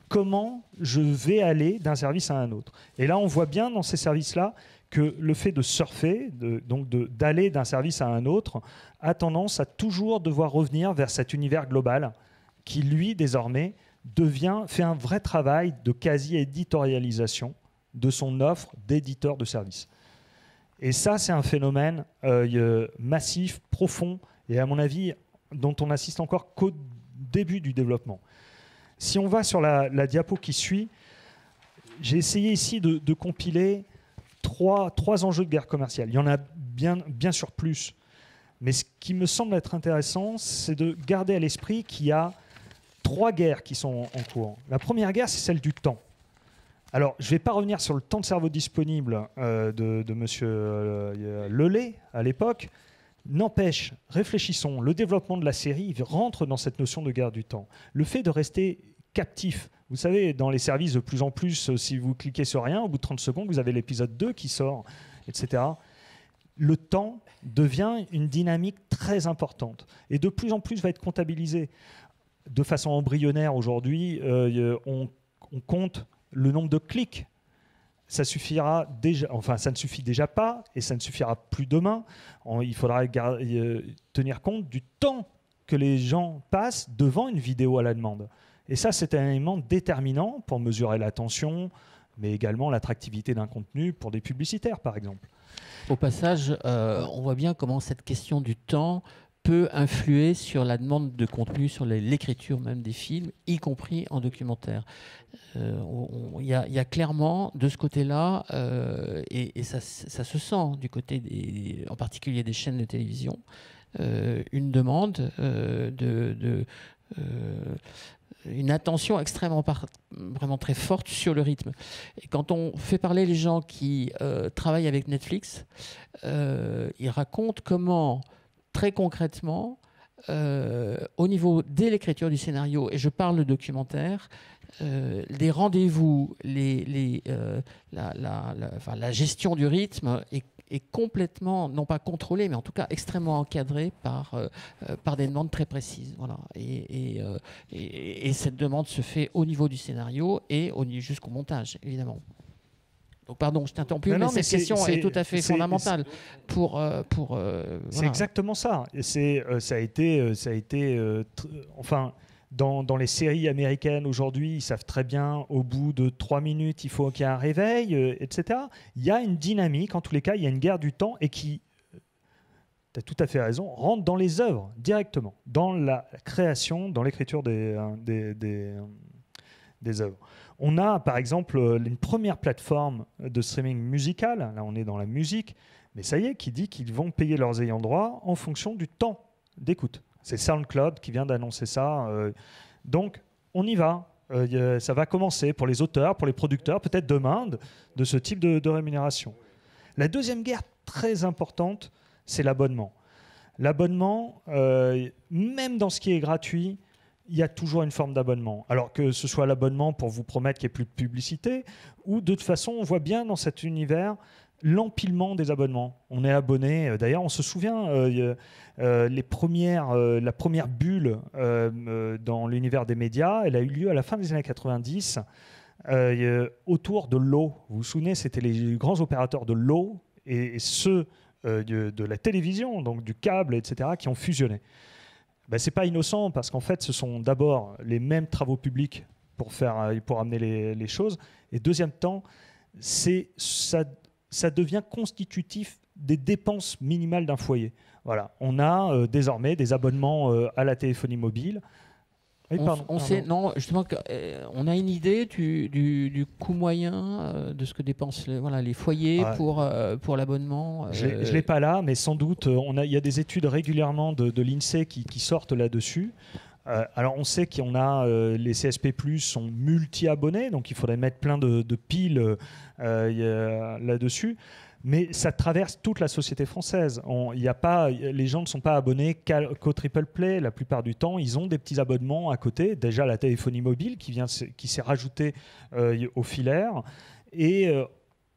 [SPEAKER 11] Comment je vais aller d'un service à un autre. Et là, on voit bien dans ces services-là que le fait de surfer, d'aller d'un service à un autre, a tendance à toujours devoir revenir vers cet univers global qui, lui, désormais, fait un vrai travail de quasi-éditorialisation de son offre d'éditeur de services. Et ça, c'est un phénomène massif, profond, et à mon avis, dont on assiste encore qu'au début du développement. Si on va sur la diapo qui suit, j'ai essayé ici de compiler trois enjeux de guerre commerciale. Il y en a bien sûr plus. Mais ce qui me semble être intéressant, c'est de garder à l'esprit qu'il y a trois guerres qui sont en cours. La première guerre, c'est celle du temps. Alors, je ne vais pas revenir sur le temps de cerveau disponible de M. Lelay à l'époque. N'empêche, réfléchissons, le développement de la série rentre dans cette notion de guerre du temps. Le fait de rester captif. Vous savez, dans les services, de plus en plus, si vous cliquez sur rien, au bout de 30 secondes, vous avez l'épisode 2 qui sort, etc. Le temps devient une dynamique très importante et de plus en plus va être comptabilisé. De façon embryonnaire aujourd'hui, on compte le nombre de clics. Ça suffira déjà, enfin ça ne suffit déjà pas et ça ne suffira plus demain. Il faudra tenir compte du temps que les gens passent devant une vidéo à la demande. Et ça, c'est un élément déterminant pour mesurer l'attention, mais également l'attractivité d'un contenu pour des publicitaires, par exemple.
[SPEAKER 1] Au passage, on voit bien comment cette question du temps peut influer sur la demande de contenu, sur l'écriture même des films, y compris en documentaire. Il y a clairement, de ce côté-là, et ça se sent du côté, en particulier des chaînes de télévision, une demande une attention extrêmement vraiment très forte sur le rythme. Et quand on fait parler les gens qui travaillent avec Netflix, ils racontent comment, très concrètement, au niveau de l'écriture du scénario, et je parle de documentaire, les rendez-vous, la gestion du rythme est complètement, non pas contrôlé, mais en tout cas extrêmement encadré par des demandes très précises. Voilà. Et cette demande se fait au niveau du scénario et jusqu'au montage, évidemment. Donc, pardon, je t'ai interrompu, mais cette question est tout à fait fondamentale pour
[SPEAKER 11] c'est exactement ça. Ça a été enfin. Dans les séries américaines aujourd'hui, ils savent très bien, au bout de 3 minutes, il faut qu'il y ait un réveil, etc. Il y a une dynamique, en tous les cas, il y a une guerre du temps et qui, tu as tout à fait raison, rentre dans les œuvres directement, dans la création, dans l'écriture des œuvres. On a, par exemple, une première plateforme de streaming musical, là on est dans la musique, mais ça y est, qui dit qu'ils vont payer leurs ayants droit en fonction du temps d'écoute. C'est SoundCloud qui vient d'annoncer ça. Donc, on y va. Ça va commencer pour les auteurs, pour les producteurs, peut-être demain, de ce type de rémunération. La deuxième guerre très importante, c'est l'abonnement. L'abonnement, même dans ce qui est gratuit, il y a toujours une forme d'abonnement. Alors que ce soit l'abonnement pour vous promettre qu'il n'y ait plus de publicité, ou de toute façon, on voit bien dans cet univers l'empilement des abonnements. On est abonné. D'ailleurs, on se souvient la première bulle dans l'univers des médias, elle a eu lieu à la fin des années 90 autour de l'eau. Vous vous souvenez, c'était les grands opérateurs de l'eau et ceux de la télévision, donc du câble, etc., qui ont fusionné. Ben, c'est pas innocent parce qu'en fait, ce sont d'abord les mêmes travaux publics pour amener les choses. Et deuxième temps, ça devient constitutif des dépenses minimales d'un foyer. Voilà. On a désormais des abonnements à la téléphonie mobile. Oui,
[SPEAKER 1] on sait, non, justement, on a une idée du coût moyen de ce que dépensent les foyers pour l'abonnement.
[SPEAKER 11] Je ne l'ai pas là, mais sans doute, il y a des études régulièrement de l'INSEE qui sortent là-dessus. Alors on sait qu'on a les CSP+, sont multi-abonnés, donc il faudrait mettre plein de piles là-dessus. Mais ça traverse toute la société française. Les gens ne sont pas abonnés qu'au triple play. La plupart du temps, ils ont des petits abonnements à côté. Déjà la téléphonie mobile qui s'est rajoutée au filaire. Et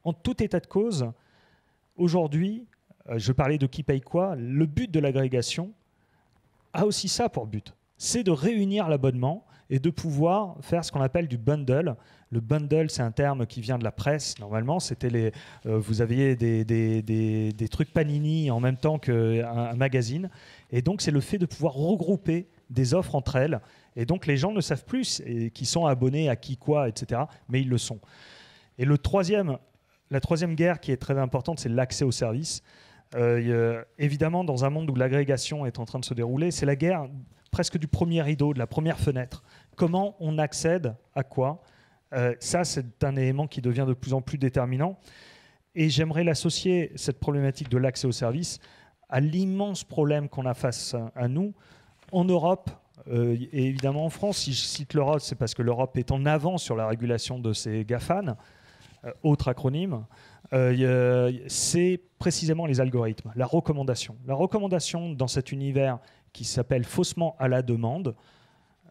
[SPEAKER 11] en tout état de cause, aujourd'hui, je parlais de qui paye quoi, le but de l'agrégation a aussi ça pour but. C'est de réunir l'abonnement et de pouvoir faire ce qu'on appelle du bundle. Le bundle, c'est un terme qui vient de la presse. Normalement, c'était vous aviez des trucs Panini en même temps qu'un magazine. Et donc, c'est le fait de pouvoir regrouper des offres entre elles. Et donc, les gens ne savent plus qui sont abonnés à qui, quoi, etc. Mais ils le sont. Et la troisième guerre qui est très importante, c'est l'accès aux services. Évidemment, dans un monde où l'agrégation est en train de se dérouler, c'est la guerre presque du premier rideau, de la première fenêtre. Comment on accède à quoi ? Ça, c'est un élément qui devient de plus en plus déterminant. Et j'aimerais l'associer, cette problématique de l'accès aux services, à l'immense problème qu'on a face à nous. En Europe, et évidemment en France, si je cite l'Europe, c'est parce que l'Europe est en avance sur la régulation de ces GAFAN, autre acronyme, c'est précisément les algorithmes, la recommandation. La recommandation dans cet univers qui s'appelle faussement à la demande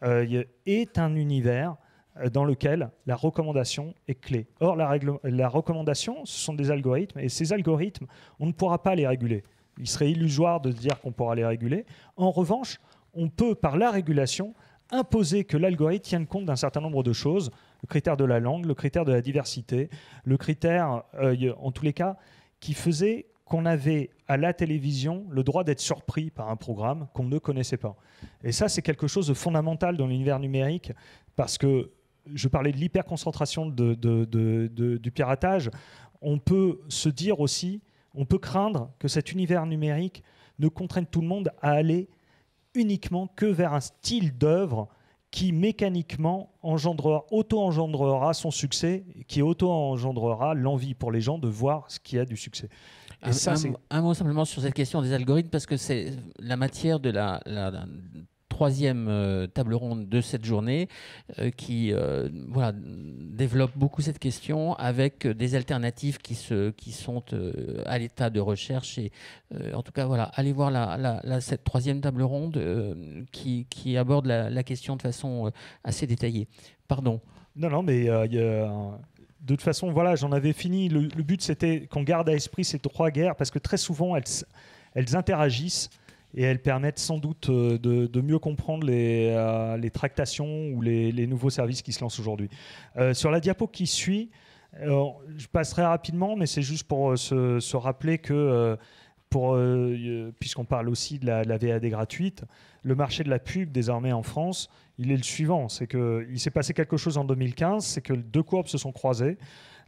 [SPEAKER 11] est un univers dans lequel la recommandation est clé. Or, la recommandation, ce sont des algorithmes, et ces algorithmes, on ne pourra pas les réguler. Il serait illusoire de dire qu'on pourra les réguler. En revanche, on peut, par la régulation, imposer que l'algorithme tienne compte d'un certain nombre de choses, le critère de la langue, le critère de la diversité, le critère, en tous les cas, qui faisait qu'on avait à la télévision le droit d'être surpris par un programme qu'on ne connaissait pas. Et ça, c'est quelque chose de fondamental dans l'univers numérique, parce que je parlais de l'hyperconcentration du piratage. On peut se dire aussi, on peut craindre que cet univers numérique ne contraigne tout le monde à aller uniquement que vers un style d'œuvre qui mécaniquement auto-engendrera son succès, qui auto-engendrera l'envie pour les gens de voir ce qui a du succès.
[SPEAKER 1] Et un mot simplement sur cette question des algorithmes, parce que c'est la matière de la troisième table ronde de cette journée qui développe beaucoup cette question avec des alternatives qui sont à l'état de recherche. Et en tout cas, voilà, allez voir cette troisième table ronde qui aborde la question de façon assez détaillée. Pardon.
[SPEAKER 11] Non, mais de toute façon, voilà, j'en avais fini. Le but, c'était qu'on garde à esprit ces 3 guerres, parce que très souvent, elles interagissent et elles permettent sans doute de mieux comprendre les tractations ou les nouveaux services qui se lancent aujourd'hui. Sur la diapo qui suit, je passerai rapidement, mais c'est juste pour se rappeler que, puisqu'on parle aussi de la VAD gratuite, le marché de la pub désormais en France, il est le suivant. C'est qu'il s'est passé quelque chose en 2015, c'est que 2 courbes se sont croisées.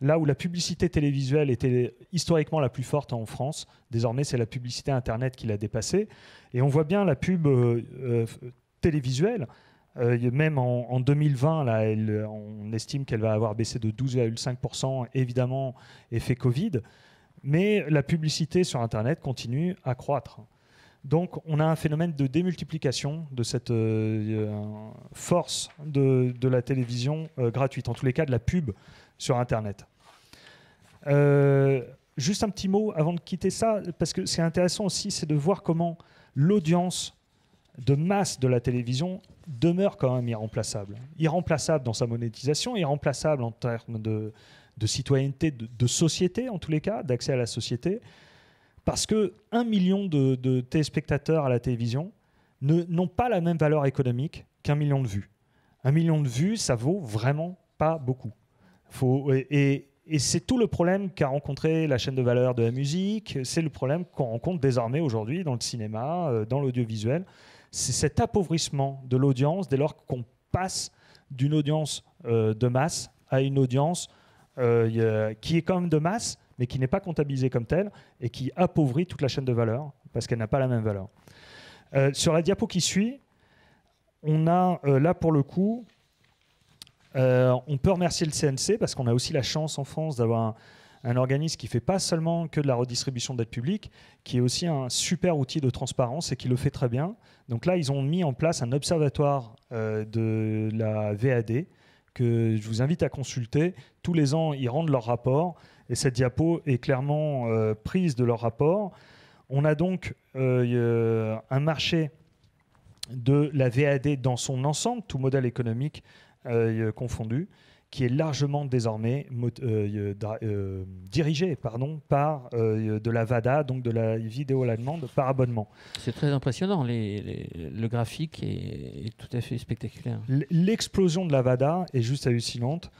[SPEAKER 11] Là où la publicité télévisuelle était historiquement la plus forte en France, désormais c'est la publicité Internet qui l'a dépassée. Et on voit bien la pub télévisuelle, même en 2020, là, on estime qu'elle va avoir baissé de 12,5%, évidemment, effet Covid. Mais la publicité sur Internet continue à croître. Donc on a un phénomène de démultiplication de cette force de la télévision gratuite, en tous les cas de la pub sur Internet. Juste un petit mot avant de quitter ça, parce que c'est intéressant aussi, c'est de voir comment l'audience de masse de la télévision demeure quand même irremplaçable. Irremplaçable dans sa monétisation, irremplaçable en termes de citoyenneté, de société en tous les cas, d'accès à la société, parce que 1 million de téléspectateurs à la télévision n'ont pas la même valeur économique qu'1 million de vues. 1 million de vues, ça vaut vraiment pas beaucoup. Et c'est tout le problème qu'a rencontré la chaîne de valeur de la musique, c'est le problème qu'on rencontre désormais aujourd'hui dans le cinéma, dans l'audiovisuel. C'est cet appauvrissement de l'audience dès lors qu'on passe d'une audience de masse à une audience qui est quand même de masse, mais qui n'est pas comptabilisée comme telle et qui appauvrit toute la chaîne de valeur parce qu'elle n'a pas la même valeur. Sur la diapo qui suit, on a là pour le coup, on peut remercier le CNC parce qu'on a aussi la chance en France d'avoir un organisme qui ne fait pas seulement que de la redistribution d'aide publique, qui est aussi un super outil de transparence et qui le fait très bien. Donc là, ils ont mis en place un observatoire de la VAD que je vous invite à consulter. Tous les ans, ils rendent leur rapport et cette diapo est clairement prise de leur rapport. On a donc un marché de la VAD dans son ensemble, tout modèle économique confondu, qui est largement désormais dirigé par de la VADA, donc de la vidéo à la demande par abonnement.
[SPEAKER 1] C'est très impressionnant, le graphique est tout à fait spectaculaire.
[SPEAKER 11] L'explosion de la VADA est juste hallucinante.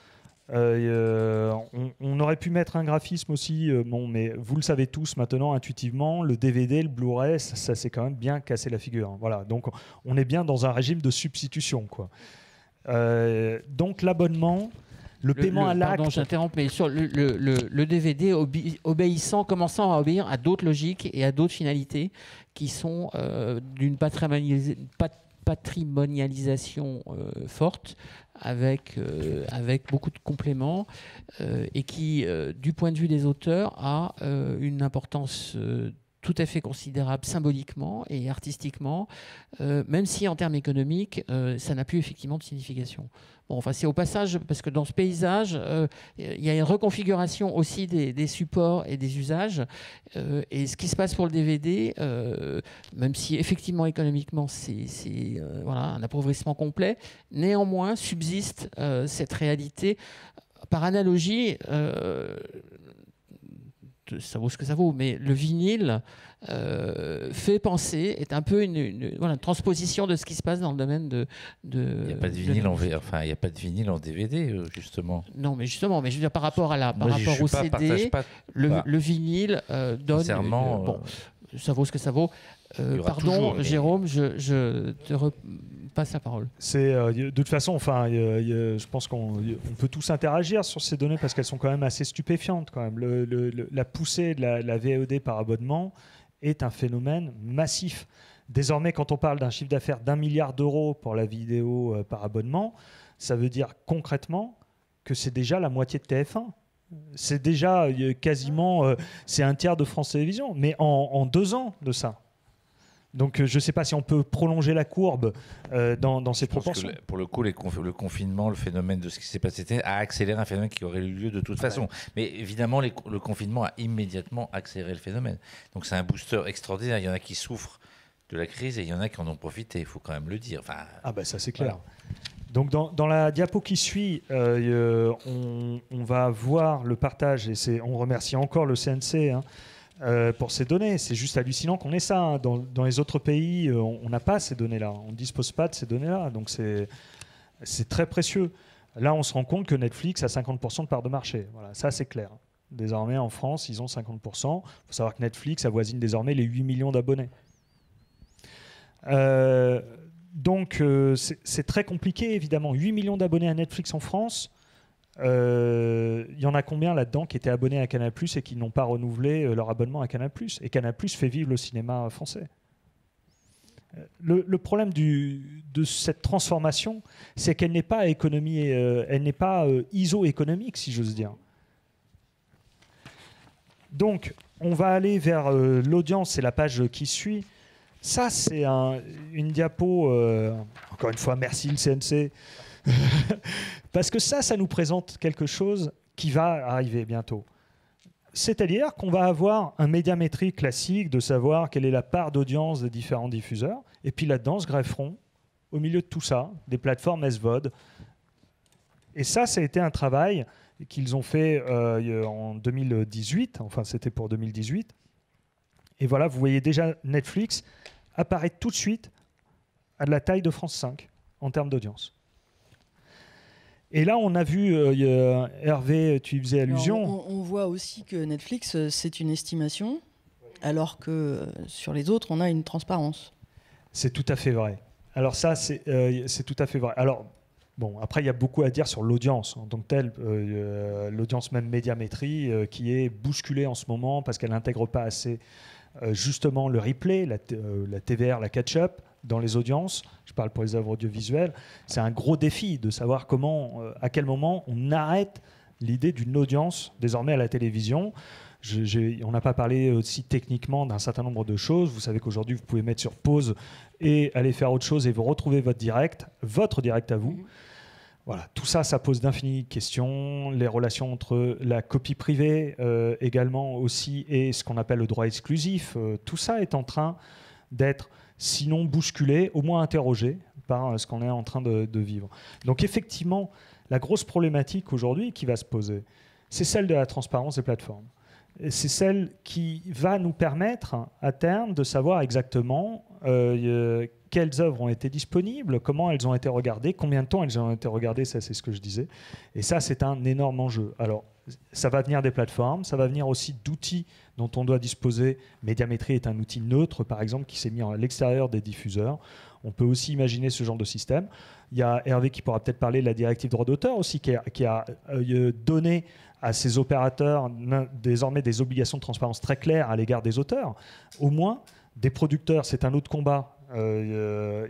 [SPEAKER 11] On aurait pu mettre un graphisme aussi, mais vous le savez tous maintenant intuitivement, le DVD, le Blu-ray, ça s'est quand même bien cassé la figure. Voilà, donc on est bien dans un régime de substitution, quoi. Donc l'abonnement, le paiement à l'acte.
[SPEAKER 1] Pardon, j'interromps, mais sur le DVD commençant à obéir à d'autres logiques et à d'autres finalités qui sont d'une patrimonialisation forte, avec beaucoup de compléments et qui, du point de vue des auteurs, a une importance tout à fait considérable symboliquement et artistiquement, même si en termes économiques, ça n'a plus effectivement de signification. Bon, enfin, c'est au passage, parce que dans ce paysage, il y a une reconfiguration aussi des supports et des usages. Et ce qui se passe pour le DVD, même si effectivement économiquement, c'est voilà, un appauvrissement complet, néanmoins subsiste cette réalité. Par analogie, ça vaut ce que ça vaut, mais le vinyle fait penser, est un peu une transposition de ce qui se passe dans le domaine de
[SPEAKER 12] il n'y a pas de vinyle il n'y a pas de vinyle en DVD, justement.
[SPEAKER 1] Non, mais justement, mais je veux dire, par rapport au CD, le vinyle donne...
[SPEAKER 12] Sincèrement,
[SPEAKER 1] ça vaut ce que ça vaut. Pardon, Jérôme, je te repasse la parole.
[SPEAKER 11] De toute façon, je pense qu'on peut tous interagir sur ces données parce qu'elles sont quand même assez stupéfiantes. Quand même. La poussée de la VOD par abonnement est un phénomène massif. Désormais, quand on parle d'un chiffre d'affaires d'1 milliard d'euros pour la vidéo par abonnement, ça veut dire concrètement que c'est déjà la moitié de TF1. C'est déjà quasiment c'est un tiers de France Télévisions, mais en 2 ans de ça. Donc je ne sais pas si on peut prolonger la courbe dans ces proportions.
[SPEAKER 12] Pour le coup, le confinement, le phénomène de ce qui s'est passé a accéléré un phénomène qui aurait eu lieu de toute façon. Mais évidemment, le confinement a immédiatement accéléré le phénomène. Donc c'est un booster extraordinaire. Il y en a qui souffrent de la crise et il y en a qui en ont profité, il faut quand même le dire.
[SPEAKER 11] Ça c'est clair. Voilà. Donc dans la diapo qui suit, on va voir le partage, et on remercie encore le CNC pour ces données. C'est juste hallucinant qu'on ait ça. Hein. Dans les autres pays, on n'a pas ces données-là. On ne dispose pas de ces données-là. Donc c'est très précieux. Là, on se rend compte que Netflix a 50% de part de marché. Voilà, ça, c'est clair. Désormais, en France, ils ont 50%. Il faut savoir que Netflix avoisine désormais les 8 millions d'abonnés. Donc, c'est très compliqué, évidemment. 8 millions d'abonnés à Netflix en France. Il y en a combien là-dedans qui étaient abonnés à Canal+ et qui n'ont pas renouvelé leur abonnement à Canal+. Et Canal+ fait vivre le cinéma français. Le problème de cette transformation, c'est qu'elle n'est pas elle n'est pas iso-économique, si j'ose dire. Donc, on va aller vers l'audience, c'est la page qui suit. Ça, c'est une diapo. Encore une fois, merci le CNC. Parce que ça nous présente quelque chose qui va arriver bientôt. C'est-à-dire qu'on va avoir un médiamétrie classique de savoir quelle est la part d'audience des différents diffuseurs. Et puis là-dedans se grefferont, au milieu de tout ça, des plateformes SVOD. Et ça a été un travail qu'ils ont fait en 2018. Enfin, c'était pour 2018. Et voilà, vous voyez déjà Netflix apparaître tout de suite à la taille de France 5 en termes d'audience. Et là, on a vu, Hervé, tu y faisais allusion.
[SPEAKER 9] Alors, on voit aussi que Netflix, c'est une estimation, alors que sur les autres, on a une transparence.
[SPEAKER 11] C'est tout à fait vrai. Alors ça, c'est tout à fait vrai. Alors, bon, après, il y a beaucoup à dire sur l'audience en tant que telle. L'audience même médiamétrie, qui est bousculée en ce moment parce qu'elle n'intègre pas assez justement le replay, la TVR, la catch-up dans les audiences. Je parle pour les œuvres audiovisuelles. C'est un gros défi de savoir comment, à quel moment on arrête l'idée d'une audience désormais à la télévision. On n'a pas parlé aussi techniquement d'un certain nombre de choses. Vous savez qu'aujourd'hui, vous pouvez mettre sur pause et aller faire autre chose et vous retrouvez votre direct à vous. Voilà, tout ça, ça pose d'infinies questions. Les relations entre la copie privée également aussi et ce qu'on appelle le droit exclusif. Tout ça est en train d'être, sinon bousculé, au moins interrogé par ce qu'on est en train de vivre. Donc effectivement, la grosse problématique aujourd'hui qui va se poser, c'est celle de la transparence des plateformes. Et c'est celle qui va nous permettre à terme de savoir exactement quelles œuvres ont été disponibles, comment elles ont été regardées, combien de temps elles ont été regardées, ça c'est ce que je disais. Et ça c'est un énorme enjeu. Alors ça va venir des plateformes, ça va venir aussi d'outils dont on doit disposer. Médiamétrie est un outil neutre par exemple qui s'est mis à l'extérieur des diffuseurs. On peut aussi imaginer ce genre de système. Il y a Hervé qui pourra peut-être parler de la directive droit d'auteur aussi qui a donné à ces opérateurs désormais des obligations de transparence très claires à l'égard des auteurs. Au moins, des producteurs, c'est un autre combat. Ce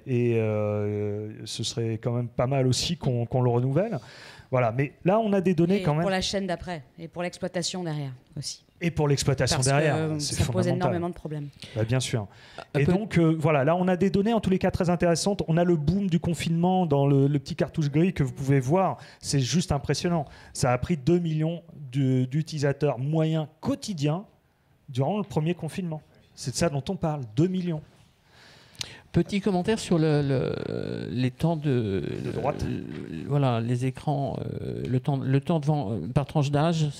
[SPEAKER 11] serait quand même pas mal aussi qu'on le renouvelle. Voilà, mais là, on a des données quand même.
[SPEAKER 10] Pour la chaîne d'après et pour l'exploitation derrière aussi.
[SPEAKER 11] Et pour l'exploitation derrière, c'est
[SPEAKER 10] ça pose énormément de problèmes.
[SPEAKER 11] Bah, bien sûr. Et donc, voilà, là, on a des données en tous les cas très intéressantes. On a le boom du confinement dans le petit cartouche gris que vous pouvez voir. C'est juste impressionnant. Ça a pris 2 millions d'utilisateurs moyens quotidiens durant le premier confinement. C'est de ça dont on parle, 2 millions.
[SPEAKER 1] Petit commentaire sur les temps de
[SPEAKER 11] droite.
[SPEAKER 1] Voilà, les écrans, le temps par tranche d'âge.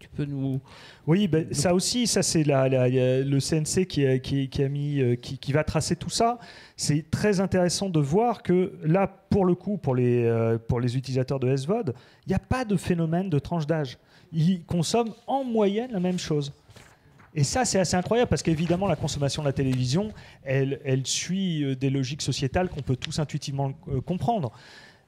[SPEAKER 1] Tu peux nous.
[SPEAKER 11] Oui, ben, ça aussi, ça c'est le CNC qui va tracer tout ça. C'est très intéressant de voir que là, pour le coup, pour les utilisateurs de SVOD, il n'y a pas de phénomène de tranche d'âge. Ils consomment en moyenne la même chose. Et ça, c'est assez incroyable parce qu'évidemment, la consommation de la télévision, elle suit des logiques sociétales qu'on peut tous intuitivement comprendre.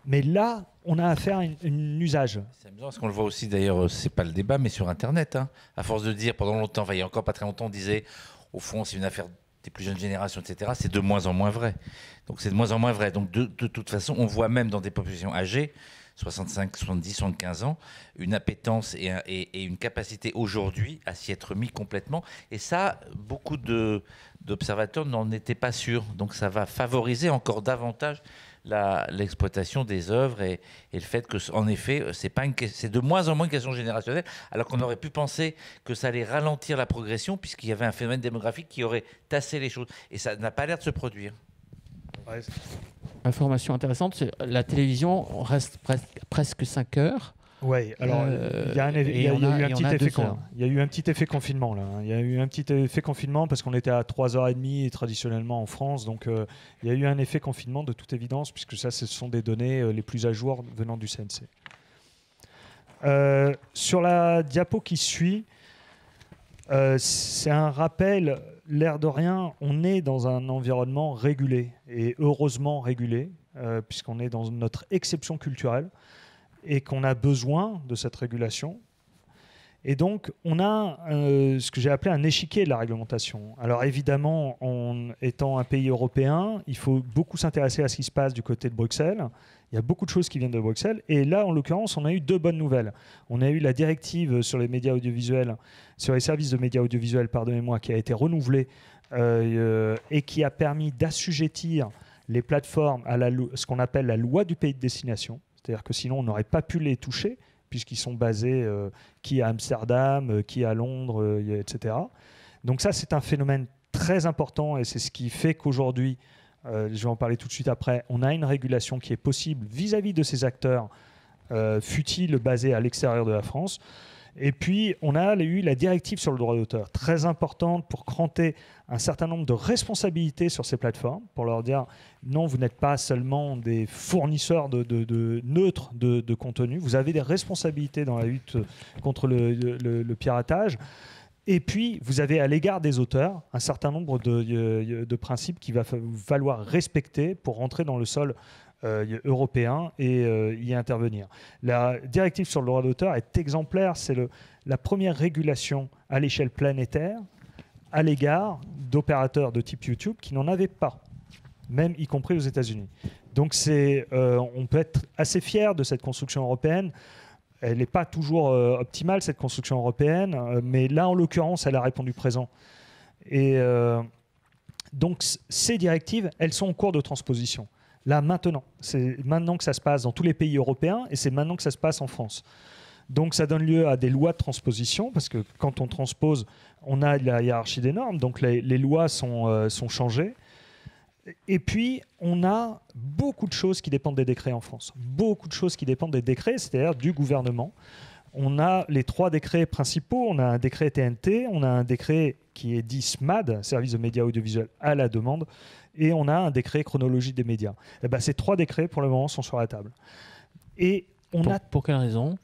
[SPEAKER 11] Mais là, on a affaire à un usage.
[SPEAKER 12] C'est amusant parce qu'on le voit aussi, d'ailleurs, c'est pas le débat, mais sur Internet. Hein, à force de dire pendant longtemps, il y a encore pas très longtemps, on disait, au fond, c'est une affaire des plus jeunes générations, etc. C'est de moins en moins vrai. Donc c'est de moins en moins vrai. Donc de toute façon, on voit même dans des populations âgées, 65, 70, 75 ans, une appétence et une capacité aujourd'hui à s'y être mis complètement. Et ça, beaucoup d'observateurs n'en étaient pas sûrs. Donc ça va favoriser encore davantage l'exploitation des œuvres et le fait que, en effet, c'est de moins en moins une question générationnelle, alors qu'on aurait pu penser que ça allait ralentir la progression puisqu'il y avait un phénomène démographique qui aurait tassé les choses. Et ça n'a pas l'air de se produire.
[SPEAKER 11] Ouais.
[SPEAKER 1] Information intéressante, la télévision reste presque 5 heures.
[SPEAKER 11] Oui, alors il y a eu un petit effet confinement là. Il y a eu un petit effet confinement parce qu'on était à 3h30 traditionnellement en France, donc il y a eu un effet confinement de toute évidence puisque ça, ce sont des données les plus à jour venant du CNC. Sur la diapo qui suit, c'est un rappel, l'air de rien, on est dans un environnement régulé et heureusement régulé puisqu'on est dans notre exception culturelle et qu'on a besoin de cette régulation. Et donc, on a ce que j'ai appelé un échiquier de la réglementation. Alors évidemment, en étant un pays européen, il faut beaucoup s'intéresser à ce qui se passe du côté de Bruxelles. Il y a beaucoup de choses qui viennent de Bruxelles. Et là, en l'occurrence, on a eu 2 bonnes nouvelles. On a eu la directive sur les médias audiovisuels, sur les services de médias audiovisuels, pardonnez-moi, qui a été renouvelée et qui a permis d'assujettir les plateformes à ce qu'on appelle la loi du pays de destination. C'est-à-dire que sinon, on n'aurait pas pu les toucher, puisqu'ils sont basés qui à Amsterdam, qui à Londres, etc. Donc ça, c'est un phénomène très important et c'est ce qui fait qu'aujourd'hui, je vais en parler tout de suite après, on a une régulation qui est possible vis-à-vis de ces acteurs, futiles basés à l'extérieur de la France. Et puis, on a eu la directive sur le droit d'auteur, très importante pour cranter un certain nombre de responsabilités sur ces plateformes, pour leur dire non, vous n'êtes pas seulement des fournisseurs neutres de contenu, vous avez des responsabilités dans la lutte contre le piratage. Et puis, vous avez à l'égard des auteurs un certain nombre de principes qu'il va falloir respecter pour rentrer dans le sol européen et y intervenir. La directive sur le droit d'auteur est exemplaire, c'est la première régulation à l'échelle planétaire à l'égard d'opérateurs de type YouTube qui n'en avaient pas, même y compris aux États-Unis. Donc on peut être assez fier de cette construction européenne. Elle n'est pas toujours optimale, cette construction européenne, mais là, en l'occurrence, elle a répondu présent. Et donc, ces directives, elles sont en cours de transposition. Là, maintenant. C'est maintenant que ça se passe dans tous les pays européens et c'est maintenant que ça se passe en France. Donc, ça donne lieu à des lois de transposition parce que quand on transpose, on a la hiérarchie des normes. Donc, les lois sont changées. Et puis, on a beaucoup de choses qui dépendent des décrets en France. Beaucoup de choses qui dépendent des décrets, c'est-à-dire du gouvernement. On a les 3 décrets principaux. On a un décret TNT, on a un décret qui est dit SMAD, Service de médias audiovisuels à la demande, et on a un décret chronologie des médias. Et ben, ces 3 décrets, pour le moment, sont sur la table. Et
[SPEAKER 1] pour quelle raison ?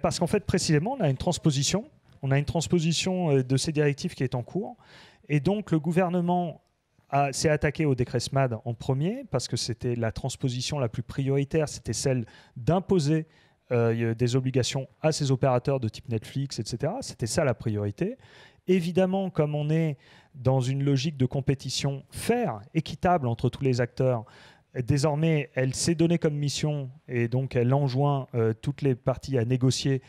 [SPEAKER 11] Parce qu'en fait, précisément, on a une transposition. On a une transposition de ces directives qui est en cours. Et donc, le gouvernement s'est attaqué au décret SMAD en premier, parce que c'était la transposition la plus prioritaire, c'était celle d'imposer des obligations à ces opérateurs de type Netflix, etc. C'était ça la priorité. Évidemment, comme on est dans une logique de compétition fair, équitable entre tous les acteurs, désormais, elle s'est donnée comme mission et donc elle enjoint toutes les parties à négocier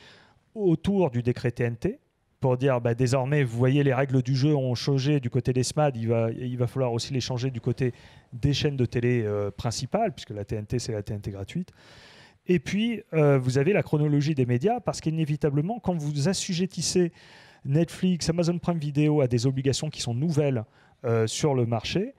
[SPEAKER 11] autour du décret TNT pour dire désormais, vous voyez, les règles du jeu ont changé du côté des SMAD, il va falloir aussi les changer du côté des chaînes de télé principales, puisque la TNT, c'est la TNT gratuite. Et puis, vous avez la chronologie des médias, parce qu'inévitablement, quand vous assujettissez Netflix, Amazon Prime Video à des obligations qui sont nouvelles sur le marché,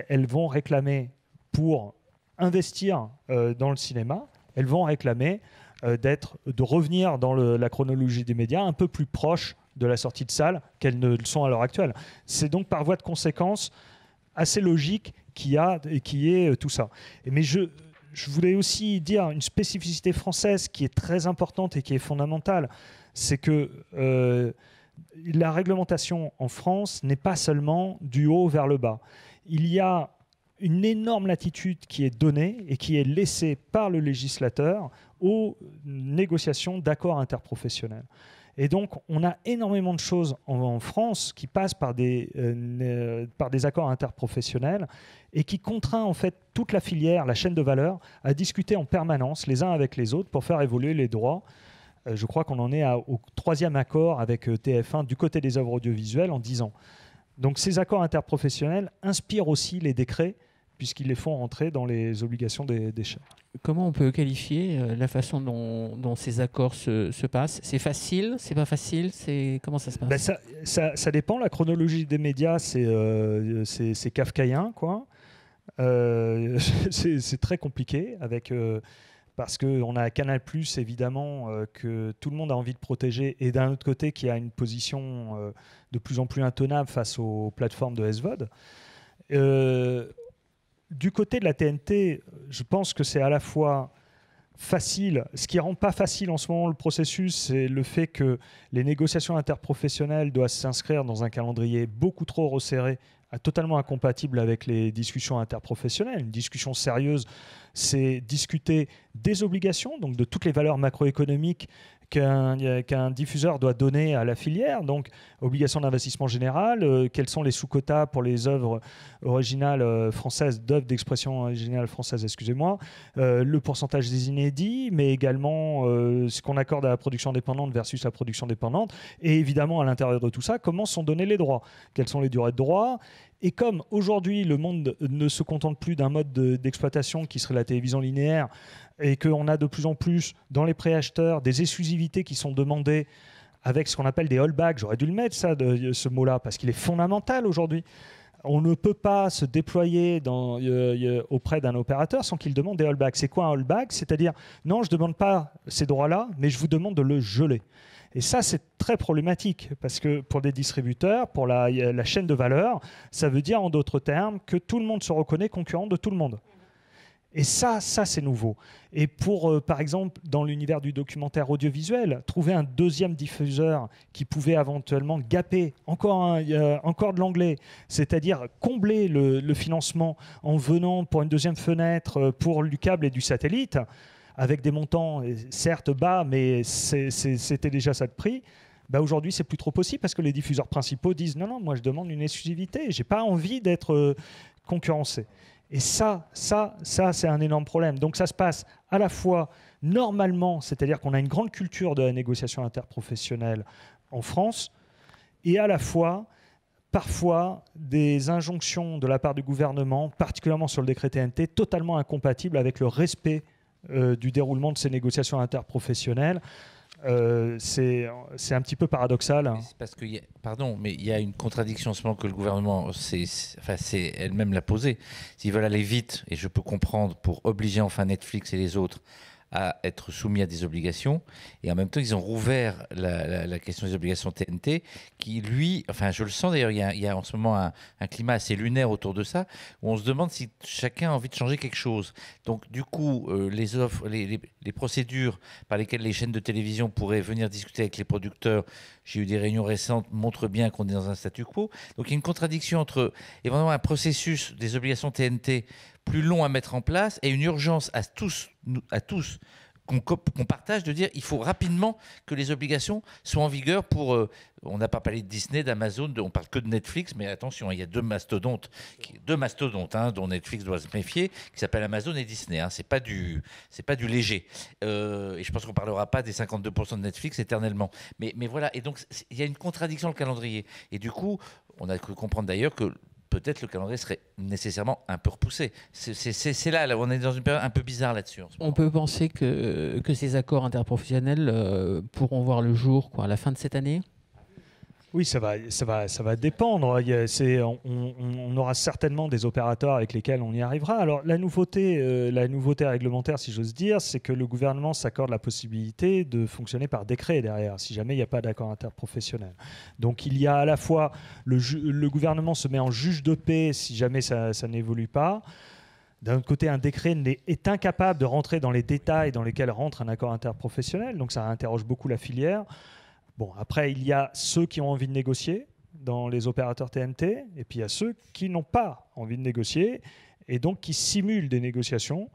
[SPEAKER 11] elles vont réclamer pour investir dans le cinéma, elles vont réclamer de revenir dans la chronologie des médias un peu plus proche de la sortie de salle qu'elles ne le sont à l'heure actuelle. C'est donc par voie de conséquence assez logique qui est tout ça. Mais je voulais aussi dire une spécificité française qui est très importante et qui est fondamentale, c'est que la réglementation en France n'est pas seulement du haut vers le bas. Il y a une énorme latitude qui est donnée et qui est laissée par le législateur aux négociations d'accords interprofessionnels. Et donc, on a énormément de choses en France qui passent par des accords interprofessionnels et qui contraint en fait toute la filière, la chaîne de valeur, à discuter en permanence les uns avec les autres pour faire évoluer les droits. Je crois qu'on en est au 3e accord avec TF1 du côté des œuvres audiovisuelles en 10 ans. Donc ces accords interprofessionnels inspirent aussi les décrets puisqu'ils les font rentrer dans les obligations des chaînes.
[SPEAKER 1] Comment on peut qualifier la façon dont ces accords se passent ? C'est facile ? C'est pas facile ? Comment ça se passe ?
[SPEAKER 11] Ça dépend. La chronologie des médias, c'est kafkaïen, quoi. C'est très compliqué parce qu'on a Canal+, évidemment, que tout le monde a envie de protéger, et d'un autre côté, qui a une position de plus en plus intenable face aux plateformes de SVOD. Du côté de la TNT, je pense que c'est à la fois facile. Ce qui ne rend pas facile en ce moment le processus, c'est le fait que les négociations interprofessionnelles doivent s'inscrire dans un calendrier beaucoup trop resserré, totalement incompatible avec les discussions interprofessionnelles. Une discussion sérieuse, c'est discuter des obligations, donc de toutes les valeurs macroéconomiques qu'un diffuseur doit donner à la filière, donc obligation d'investissement général, quels sont les sous-quotas pour les œuvres originales françaises, d'œuvres d'expression originale française, excusez-moi, le pourcentage des inédits, mais également ce qu'on accorde à la production indépendante versus la production dépendante, et évidemment à l'intérieur de tout ça, comment sont donnés les droits, quelles sont les durées de droit. Et comme aujourd'hui le monde ne se contente plus d'un mode d'exploitation qui serait la télévision linéaire, et qu'on a de plus en plus dans les préacheteurs des exclusivités qui sont demandées avec ce qu'on appelle des holdbacks, j'aurais dû le mettre ce mot-là, parce qu'il est fondamental aujourd'hui. On ne peut pas se déployer auprès d'un opérateur sans qu'il demande des holdbacks. C'est quoi un holdback? C'est-à-dire, non, je ne demande pas ces droits-là, mais je vous demande de le geler. Et ça, c'est très problématique, parce que pour des distributeurs, pour la chaîne de valeur, ça veut dire, en d'autres termes, que tout le monde se reconnaît concurrent de tout le monde. Et ça c'est nouveau. Et pour, par exemple, dans l'univers du documentaire audiovisuel, trouver un deuxième diffuseur qui pouvait éventuellement gaper encore de l'anglais, c'est-à-dire combler le financement en venant pour une deuxième fenêtre pour du câble et du satellite, avec des montants certes bas, mais c'était déjà ça de prix. Aujourd'hui, c'est plus trop possible parce que les diffuseurs principaux disent non, moi je demande une exclusivité, j'ai pas envie d'être concurrencé. Et ça, c'est un énorme problème. Donc ça se passe à la fois normalement, c'est-à-dire qu'on a une grande culture de la négociation interprofessionnelle en France, et à la fois, parfois, des injonctions de la part du gouvernement, particulièrement sur le décret TNT, totalement incompatibles avec le respect du déroulement de ces négociations interprofessionnelles. C'est un petit peu paradoxal.
[SPEAKER 12] C'est parce que, pardon, mais il y a une contradiction en ce moment que le gouvernement elle-même l'a posée. S'ils veulent aller vite, et je peux comprendre, pour obliger enfin Netflix et les autres à être soumis à des obligations, et en même temps ils ont rouvert la question des obligations TNT, qui lui, enfin je le sens d'ailleurs, il y a en ce moment un climat assez lunaire autour de ça, où on se demande si chacun a envie de changer quelque chose. Donc du coup, les offres, les procédures par lesquelles les chaînes de télévision pourraient venir discuter avec les producteurs, j'ai eu des réunions récentes, montrent bien qu'on est dans un statu quo. Donc il y a une contradiction entre évidemment un processus des obligations TNT plus long à mettre en place et une urgence à tous qu'on partage de dire il faut rapidement que les obligations soient en vigueur pour... on n'a pas parlé de Disney, d'Amazon, on parle que de Netflix, mais attention, il y a deux mastodontes dont Netflix doit se méfier, qui s'appellent Amazon et Disney. C'est pas du léger. Et je pense qu'on ne parlera pas des 52% de Netflix éternellement. Mais voilà, et donc il y a une contradiction dans le calendrier. Et du coup, on a cru comprendre d'ailleurs que peut-être le calendrier serait nécessairement un peu repoussé. C'est là, on est dans une période un peu bizarre là-dessus.
[SPEAKER 1] On peut penser que ces accords interprofessionnels pourront voir le jour à la fin de cette année ?
[SPEAKER 11] Oui, ça va dépendre. On aura certainement des opérateurs avec lesquels on y arrivera. Alors la nouveauté réglementaire, si j'ose dire, c'est que le gouvernement s'accorde la possibilité de fonctionner par décret derrière, si jamais il n'y a pas d'accord interprofessionnel. Donc il y a à la fois le gouvernement se met en juge de paix si jamais ça n'évolue pas. D'un autre côté, un décret est incapable de rentrer dans les détails dans lesquels rentre un accord interprofessionnel. Donc ça interroge beaucoup la filière. Bon, après, il y a ceux qui ont envie de négocier dans les opérateurs TNT, et puis il y a ceux qui n'ont pas envie de négocier, et donc qui simulent des négociations.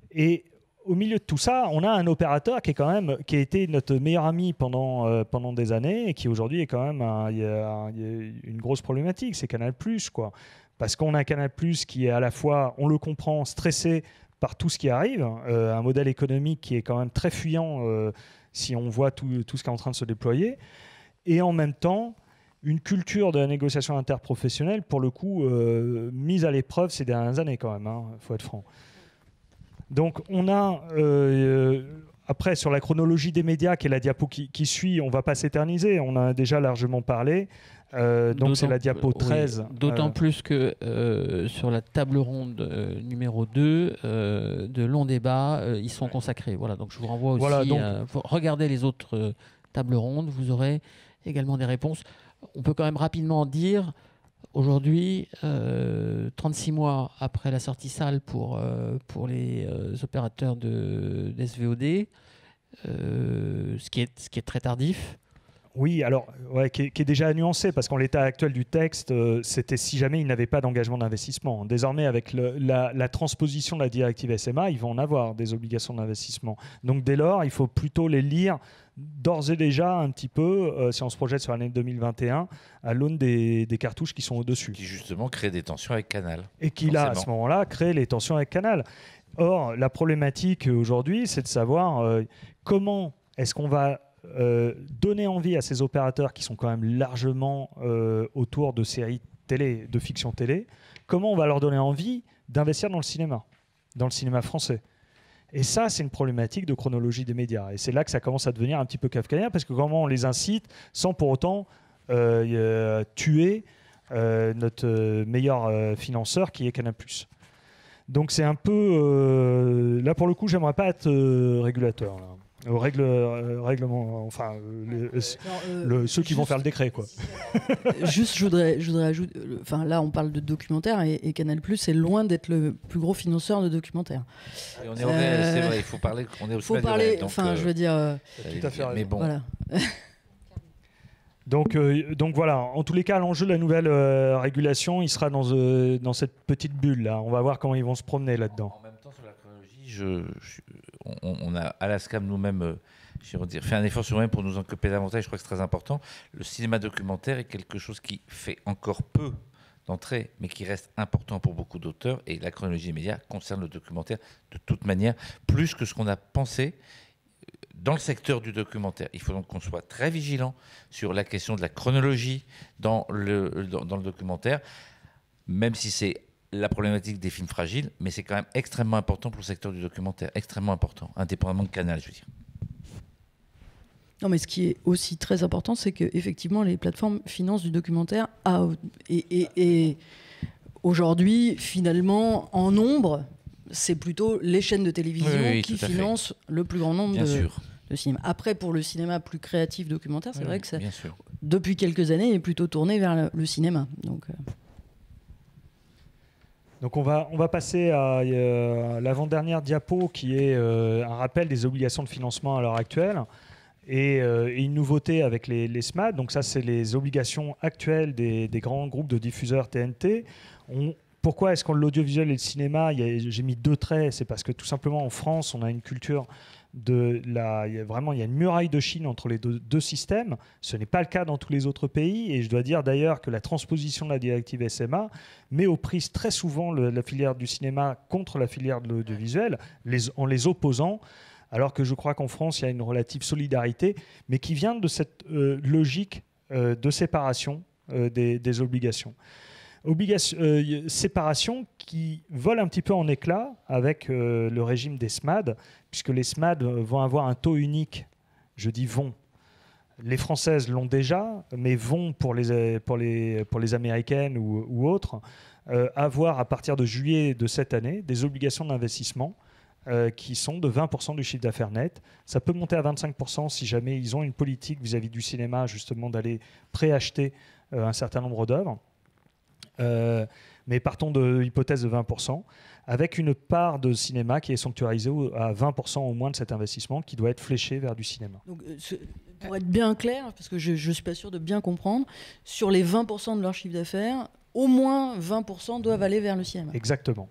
[SPEAKER 11] Et au milieu de tout ça, on a un opérateur qui a été notre meilleur ami pendant des années, et qui aujourd'hui est quand même il y a une grosse problématique, c'est Canal+, quoi. Parce qu'on a un Canal+, qui est à la fois, on le comprend, stressé par tout ce qui arrive, un modèle économique qui est quand même très fuyant, si on voit tout ce qui est en train de se déployer, et en même temps, une culture de la négociation interprofessionnelle, pour le coup, mise à l'épreuve ces dernières années quand même, faut être franc. Donc on a, après sur la chronologie des médias, qui est la diapo qui suit, on ne va pas s'éterniser, on en a déjà largement parlé. Donc c'est la diapo 13.
[SPEAKER 1] Oui, d'autant plus que sur la table ronde numéro 2, de longs débats, ils sont consacrés. Voilà, donc je vous renvoie aussi à regarder les autres tables rondes, vous aurez également des réponses. On peut quand même rapidement dire, aujourd'hui, 36 mois après la sortie salle pour les opérateurs de SVOD, ce qui est très tardif.
[SPEAKER 11] Oui, alors, qui est déjà nuancé, parce qu'en l'état actuel du texte, c'était si jamais ils n'avaient pas d'engagement d'investissement. Désormais, avec la transposition de la directive SMA, ils vont en avoir des obligations d'investissement. Donc dès lors, il faut plutôt les lire d'ores et déjà un petit peu, si on se projette sur l'année 2021, à l'aune des cartouches qui sont au-dessus.
[SPEAKER 12] Qui justement créent des tensions avec Canal.
[SPEAKER 11] Et qui là, à ce moment-là, crée les tensions avec Canal. Or, la problématique aujourd'hui, c'est de savoir comment est-ce qu'on va donner envie à ces opérateurs qui sont quand même largement autour de séries télé, de fiction télé, comment on va leur donner envie d'investir dans le cinéma français. Et ça, c'est une problématique de chronologie des médias. Et c'est là que ça commence à devenir un petit peu kafkaïen, parce que comment on les incite sans pour autant tuer notre meilleur financeur qui est Canal+. Donc c'est un peu... là, pour le coup, j'aimerais pas être régulateur, là. Au règlement, enfin, ceux qui vont faire le décret, quoi.
[SPEAKER 9] Juste, je voudrais ajouter, enfin là, on parle de documentaire et Canal+ est loin d'être le plus gros financeur de documentaires.
[SPEAKER 12] Et on est c'est vrai, il faut parler. On est au
[SPEAKER 9] faut parler. Enfin, je veux dire.
[SPEAKER 11] Tout à fait.
[SPEAKER 12] Mais bon.
[SPEAKER 9] Voilà.
[SPEAKER 11] Donc voilà, en tous les cas, l'enjeu de la nouvelle régulation, il sera dans cette petite bulle là. On va voir comment ils vont se promener là-dedans.
[SPEAKER 12] En même temps, sur la chronologie, on a à l'ASCAM nous-mêmes fait un effort sur nous-mêmes pour nous en occuper davantage. Je crois que c'est très important. Le cinéma documentaire est quelque chose qui fait encore peu d'entrée, mais qui reste important pour beaucoup d'auteurs. Et la chronologie des médias concerne le documentaire de toute manière, plus que ce qu'on a pensé dans le secteur du documentaire. Il faut donc qu'on soit très vigilant sur la question de la chronologie dans le documentaire, même si c'est la problématique des films fragiles, mais c'est quand même extrêmement important pour le secteur du documentaire, extrêmement important, indépendamment de Canal, je veux dire.
[SPEAKER 9] Non, mais ce qui est aussi très important, c'est qu'effectivement, les plateformes financent du documentaire et aujourd'hui, finalement, en nombre, c'est plutôt les chaînes de télévision qui financent le plus grand nombre de cinéma. Après, pour le cinéma plus créatif documentaire, c'est vrai que depuis quelques années, il est plutôt tourné vers le cinéma.
[SPEAKER 11] Donc on va passer à l'avant-dernière diapo qui est un rappel des obligations de financement à l'heure actuelle et une nouveauté avec les SMAD. Donc ça, c'est les obligations actuelles des grands groupes de diffuseurs TNT. Pourquoi est-ce que l'audiovisuel et le cinéma, j'ai mis 2 traits, c'est parce que tout simplement en France, on a une culture il y a une muraille de Chine entre les deux systèmes. Ce n'est pas le cas dans tous les autres pays. Et je dois dire d'ailleurs que la transposition de la directive SMA met aux prises très souvent la filière du cinéma contre la filière de l'audiovisuel, en les opposant. Alors que je crois qu'en France, il y a une relative solidarité, mais qui vient de cette logique de séparation des obligations. Séparation qui vole un petit peu en éclats avec le régime des SMAD, puisque les SMAD vont avoir un taux unique. Je dis vont. Les Françaises l'ont déjà, mais vont pour les Américaines ou autres, avoir à partir de juillet de cette année des obligations d'investissement qui sont de 20% du chiffre d'affaires net. Ça peut monter à 25% si jamais ils ont une politique vis-à-vis du cinéma, justement d'aller préacheter un certain nombre d'œuvres. Mais partons de l'hypothèse de 20%, avec une part de cinéma qui est sanctuarisée à 20% au moins de cet investissement qui doit être fléché vers du cinéma.
[SPEAKER 9] Donc, pour être bien clair, parce que je ne suis pas sûr de bien comprendre, sur les 20% de leur chiffre d'affaires, au moins 20% doivent aller vers le cinéma.
[SPEAKER 11] Exactement.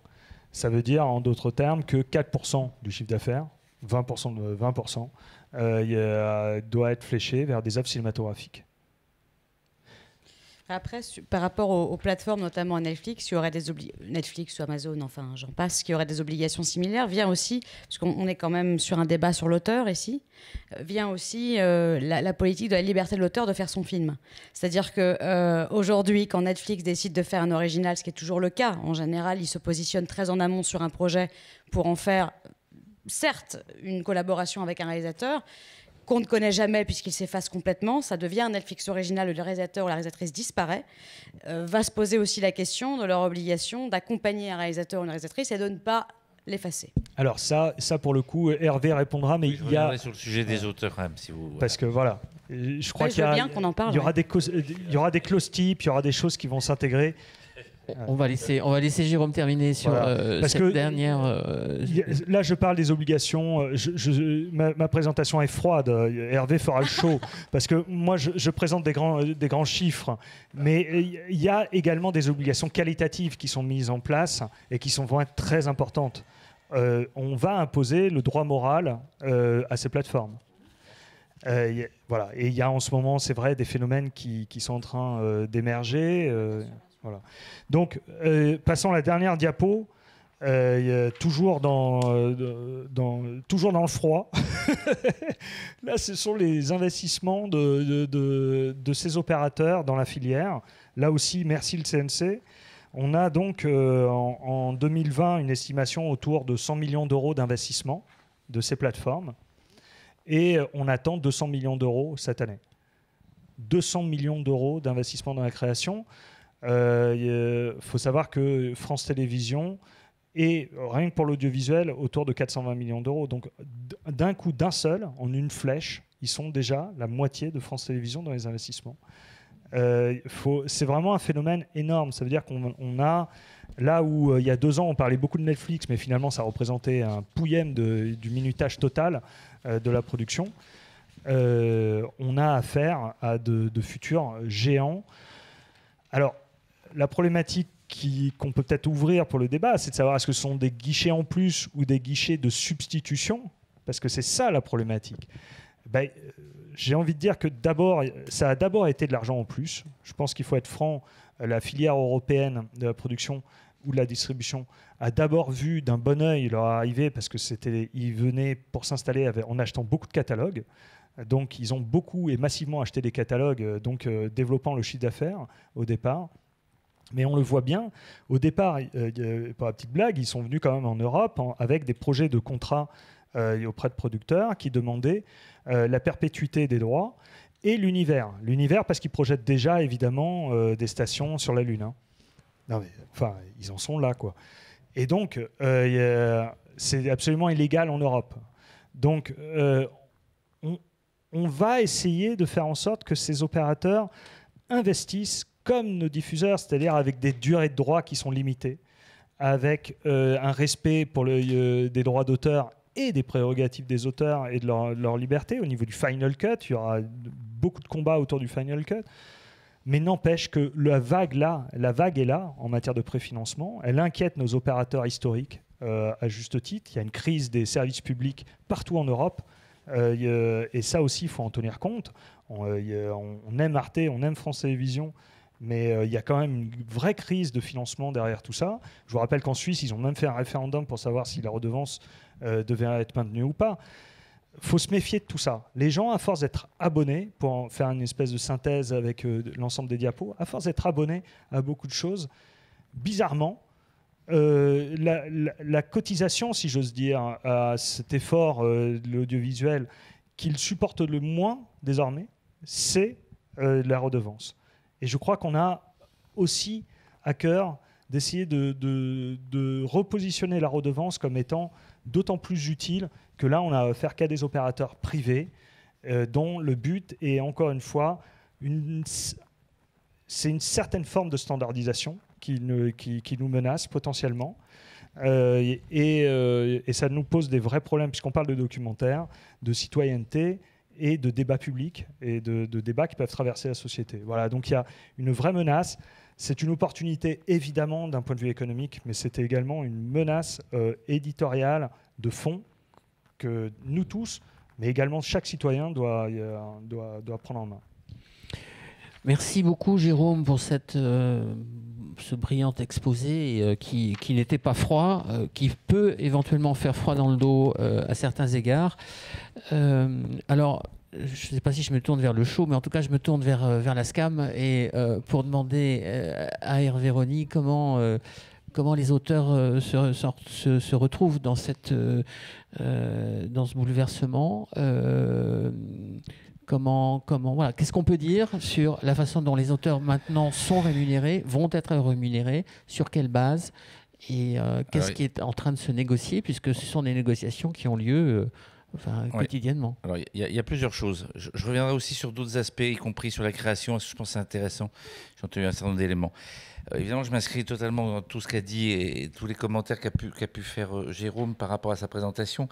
[SPEAKER 11] Ça veut dire, en d'autres termes, que 4% du chiffre d'affaires, 20% de 20%, doit être fléché vers des œuvres cinématographiques.
[SPEAKER 10] Après, par rapport aux plateformes, notamment à Netflix, il y aurait Netflix ou Amazon, enfin j'en passe, qui auraient des obligations similaires, vient aussi, parce qu'on est quand même sur un débat sur l'auteur ici, vient aussi la politique de la liberté de l'auteur de faire son film. C'est-à-dire qu'aujourd'hui, quand Netflix décide de faire un original, ce qui est toujours le cas, en général, il se positionne très en amont sur un projet pour en faire, certes, une collaboration avec un réalisateur, qu'on ne connaît jamais puisqu'il s'efface complètement, ça devient un Netflix original où le réalisateur ou la réalisatrice disparaît. Va se poser aussi la question de leur obligation d'accompagner un réalisateur ou une réalisatrice et de ne pas l'effacer.
[SPEAKER 11] Alors ça pour le coup, Hervé répondra, mais il y a...
[SPEAKER 12] sur le sujet des auteurs quand même, si vous...
[SPEAKER 11] Parce que voilà, je crois qu'il y aura des clauses types, il y aura des choses qui vont s'intégrer.
[SPEAKER 1] On va laisser Jérôme terminer sur cette dernière...
[SPEAKER 11] Là, je parle des obligations. Ma présentation est froide. Hervé fera le show. Parce que moi, je présente des grands chiffres. Mais il y a également des obligations qualitatives qui sont mises en place et qui vont être très importantes. On va imposer le droit moral à ces plateformes. Voilà. Et il y a en ce moment, c'est vrai, des phénomènes qui sont en train d'émerger. Voilà. Donc, passons à la dernière diapo. Toujours dans le froid. Là, ce sont les investissements de ces opérateurs dans la filière. Là aussi, merci le CNC. On a donc en 2020 une estimation autour de 100 millions d'euros d'investissement de ces plateformes. Et on attend 200 millions d'euros cette année. 200 millions d'euros d'investissement dans la création. Faut savoir que France Télévisions est, rien que pour l'audiovisuel, autour de 420 millions d'euros. Donc d'un coup, d'un seul, en une flèche, ils sont déjà la moitié de France Télévisions dans les investissements. C'est vraiment un phénomène énorme. Ça veut dire qu'on a, là où il y a 2 ans, on parlait beaucoup de Netflix, mais finalement, ça représentait un pouillème du minutage total de la production. On a affaire à de futurs géants. Alors, la problématique qu'on peut peut-être ouvrir pour le débat, c'est de savoir est-ce que ce sont des guichets en plus ou des guichets de substitution, parce que c'est ça la problématique. J'ai envie de dire que ça a d'abord été de l'argent en plus. Je pense qu'il faut être franc, la filière européenne de la production ou de la distribution a d'abord vu d'un bon œil leur arrivée, parce qu'ils venaient pour s'installer en achetant beaucoup de catalogues. Donc ils ont beaucoup et massivement acheté des catalogues, donc développant le chiffre d'affaires au départ. Mais on le voit bien, au départ, pour la petite blague, ils sont venus quand même en Europe avec des projets de contrats auprès de producteurs qui demandaient la perpétuité des droits et l'univers. L'univers parce qu'ils projettent déjà évidemment des stations sur la Lune. Hein. Non mais, enfin, ils en sont là, quoi. Et donc, c'est absolument illégal en Europe. Donc, on va essayer de faire en sorte que ces opérateurs investissent comme nos diffuseurs, c'est-à-dire avec des durées de droits qui sont limitées, avec un respect pour des droits d'auteur et des prérogatives des auteurs et de leur liberté. Au niveau du Final Cut, il y aura beaucoup de combats autour du Final Cut. Mais n'empêche que la vague est là en matière de préfinancement. Elle inquiète nos opérateurs historiques à juste titre. Il y a une crise des services publics partout en Europe. Et ça aussi, il faut en tenir compte. On aime Arte, on aime France Télévisions, mais il y a quand même une vraie crise de financement derrière tout ça. Je vous rappelle qu'en Suisse, ils ont même fait un référendum pour savoir si la redevance devait être maintenue ou pas. Il faut se méfier de tout ça. Les gens, à force d'être abonnés, pour en faire une espèce de synthèse avec l'ensemble des diapos, à force d'être abonnés à beaucoup de choses, bizarrement, la cotisation, si j'ose dire, à cet effort de l'audiovisuel qu'ils supportent le moins désormais, c'est la redevance. Et je crois qu'on a aussi à cœur d'essayer de repositionner la redevance comme étant d'autant plus utile que là, on a affaire qu'à des opérateurs privés dont le but est, encore une fois, c'est une certaine forme de standardisation qui nous menace potentiellement. Et ça nous pose des vrais problèmes, puisqu'on parle de documentaire, de citoyenneté et de débat public, et de débats qui peuvent traverser la société. Voilà, donc il y a une vraie menace. C'est une opportunité, évidemment, d'un point de vue économique, mais c'était également une menace éditoriale de fond que nous tous, mais également chaque citoyen doit prendre en main.
[SPEAKER 1] Merci beaucoup, Jérôme, pour ce brillant exposé qui n'était pas froid, qui peut éventuellement faire froid dans le dos à certains égards. Alors, je ne sais pas si je me tourne vers le show, mais en tout cas, je me tourne vers la SCAM et pour demander à Hervé Rony comment comment les auteurs se retrouvent dans ce bouleversement. Voilà. Qu'est-ce qu'on peut dire sur la façon dont les auteurs maintenant sont rémunérés, vont être rémunérés, sur quelle base, et qu'est-ce qui est en train de se négocier, puisque ce sont des négociations qui ont lieu quotidiennement.
[SPEAKER 12] Alors, il y a plusieurs choses. Je reviendrai aussi sur d'autres aspects, y compris sur la création. Je pense que c'est intéressant. J'ai entendu un certain nombre d'éléments. Évidemment, je m'inscris totalement dans tout ce qu'a dit et tous les commentaires qu'a pu faire Jérôme par rapport à sa présentation.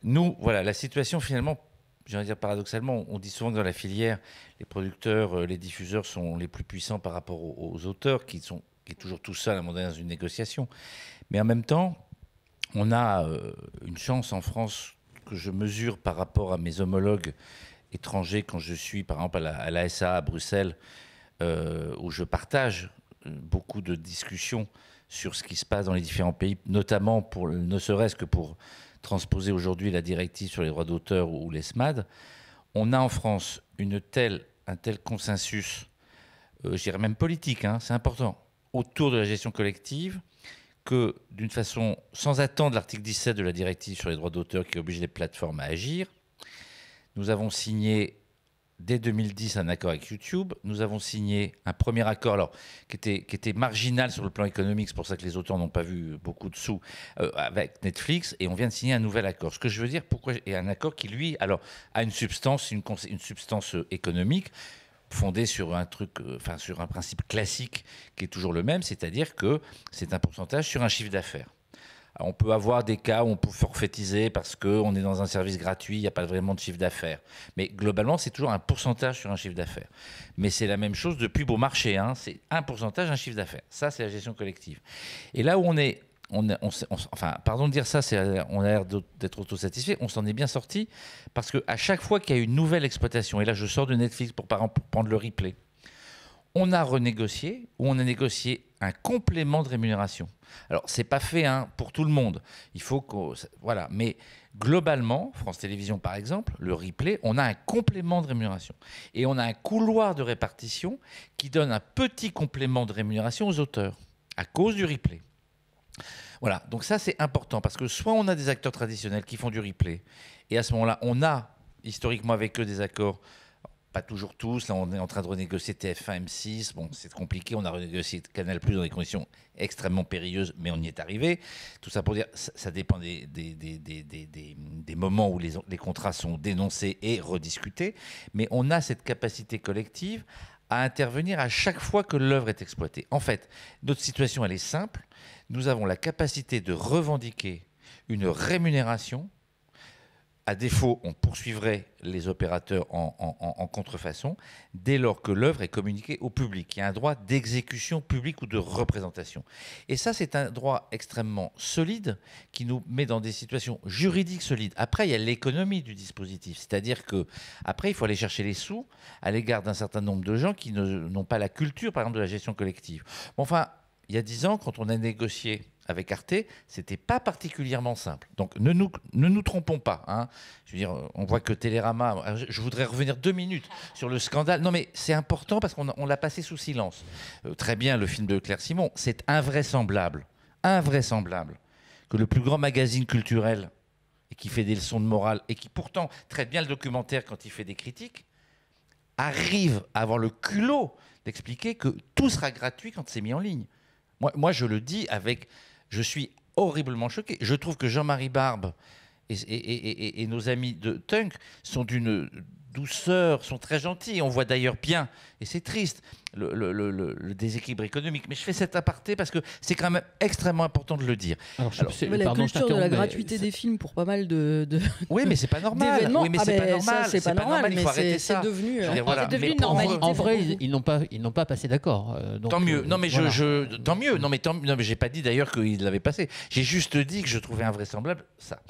[SPEAKER 12] Nous, voilà, la situation finalement, j'allais dire paradoxalement, on dit souvent que dans la filière, les producteurs, les diffuseurs sont les plus puissants par rapport aux auteurs, qui est toujours tout seul à un moment donné dans une négociation. Mais en même temps, on a une chance en France que je mesure par rapport à mes homologues étrangers quand je suis, par exemple, à la SA à Bruxelles, où je partage beaucoup de discussions sur ce qui se passe dans les différents pays, notamment ne serait-ce que pour transposer aujourd'hui la directive sur les droits d'auteur ou les SMAD. On a en France un tel consensus, je dirais même politique, c'est important, autour de la gestion collective, que d'une façon, sans attendre l'article 17 de la directive sur les droits d'auteur qui oblige les plateformes à agir, nous avons signé dès 2010 un accord avec YouTube. Nous avons signé un premier accord alors, qui était marginal sur le plan économique, c'est pour ça que les auteurs n'ont pas vu beaucoup de sous, avec Netflix, et on vient de signer un nouvel accord. Ce que je veux dire, et un accord qui, lui, alors, a une substance économique, fondée sur sur un principe classique qui est toujours le même, c'est-à-dire que c'est un pourcentage sur un chiffre d'affaires. On peut avoir des cas où on peut forfaitiser parce qu'on est dans un service gratuit, il n'y a pas vraiment de chiffre d'affaires. Mais globalement, c'est toujours un pourcentage sur un chiffre d'affaires. Mais c'est la même chose depuis Beaumarchais, c'est un pourcentage, un chiffre d'affaires. Ça, c'est la gestion collective. Et là où pardon de dire ça, on a l'air d'être autosatisfait, on s'en est bien sorti parce qu'à chaque fois qu'il y a une nouvelle exploitation, et là je sors de Netflix pour prendre le replay, on a renégocié ou on a négocié un complément de rémunération. Alors, ce n'est pas fait pour tout le monde. Il faut voilà. Mais globalement, France Télévisions, par exemple, le replay, on a un complément de rémunération. Et on a un couloir de répartition qui donne un petit complément de rémunération aux auteurs à cause du replay. Voilà. Donc ça, c'est important parce que soit on a des acteurs traditionnels qui font du replay et à ce moment-là, on a historiquement avec eux des accords. Pas toujours tous. Là, on est en train de renégocier TF1, M6. Bon, c'est compliqué. On a renégocié Canal+ dans des conditions extrêmement périlleuses, mais on y est arrivé. Tout ça pour dire, ça dépend des moments où les contrats sont dénoncés et rediscutés. Mais on a cette capacité collective à intervenir à chaque fois que l'œuvre est exploitée. En fait, notre situation, elle est simple. Nous avons la capacité de revendiquer une rémunération. À défaut, on poursuivrait les opérateurs en contrefaçon dès lors que l'œuvre est communiquée au public. Il y a un droit d'exécution publique ou de représentation. Et ça, c'est un droit extrêmement solide qui nous met dans des situations juridiques solides. Après, il y a l'économie du dispositif. C'est-à-dire qu'après, il faut aller chercher les sous à l'égard d'un certain nombre de gens qui n'ont pas la culture, par exemple, de la gestion collective. Bon, enfin, il y a 10 ans, quand on a négocié avec Arte, c'était pas particulièrement simple. Donc ne nous trompons pas. Je veux dire, on voit que Télérama. Je voudrais revenir 2 minutes sur le scandale. Non, mais c'est important parce qu'on l'a passé sous silence. Très bien, le film de Claire Simon. C'est invraisemblable que le plus grand magazine culturel et qui fait des leçons de morale et qui pourtant traite bien le documentaire quand il fait des critiques arrive à avoir le culot d'expliquer que tout sera gratuit quand c'est mis en ligne. Moi, je le dis je suis horriblement choqué. Je trouve que Jean-Marie Barbe et nos amis de Tunk sont d'une douceur, sont très gentils. On voit d'ailleurs bien, et c'est triste, le déséquilibre économique. Mais je fais cet aparté parce que c'est quand même extrêmement important de le dire.
[SPEAKER 9] La culture de la gratuité des films pour pas mal de
[SPEAKER 12] oui, mais c'est pas normal. Oui, mais c'est pas normal.
[SPEAKER 9] C'est pas normal.
[SPEAKER 12] Il faut arrêter ça.
[SPEAKER 9] C'est devenu
[SPEAKER 10] une normalité.
[SPEAKER 1] En vrai, ils n'ont pas passé d'accord.
[SPEAKER 12] Tant mieux. Non, mais tant mieux. Non, mais j'ai pas dit d'ailleurs qu'ils l'avaient passé. J'ai juste dit que je trouvais invraisemblable ça.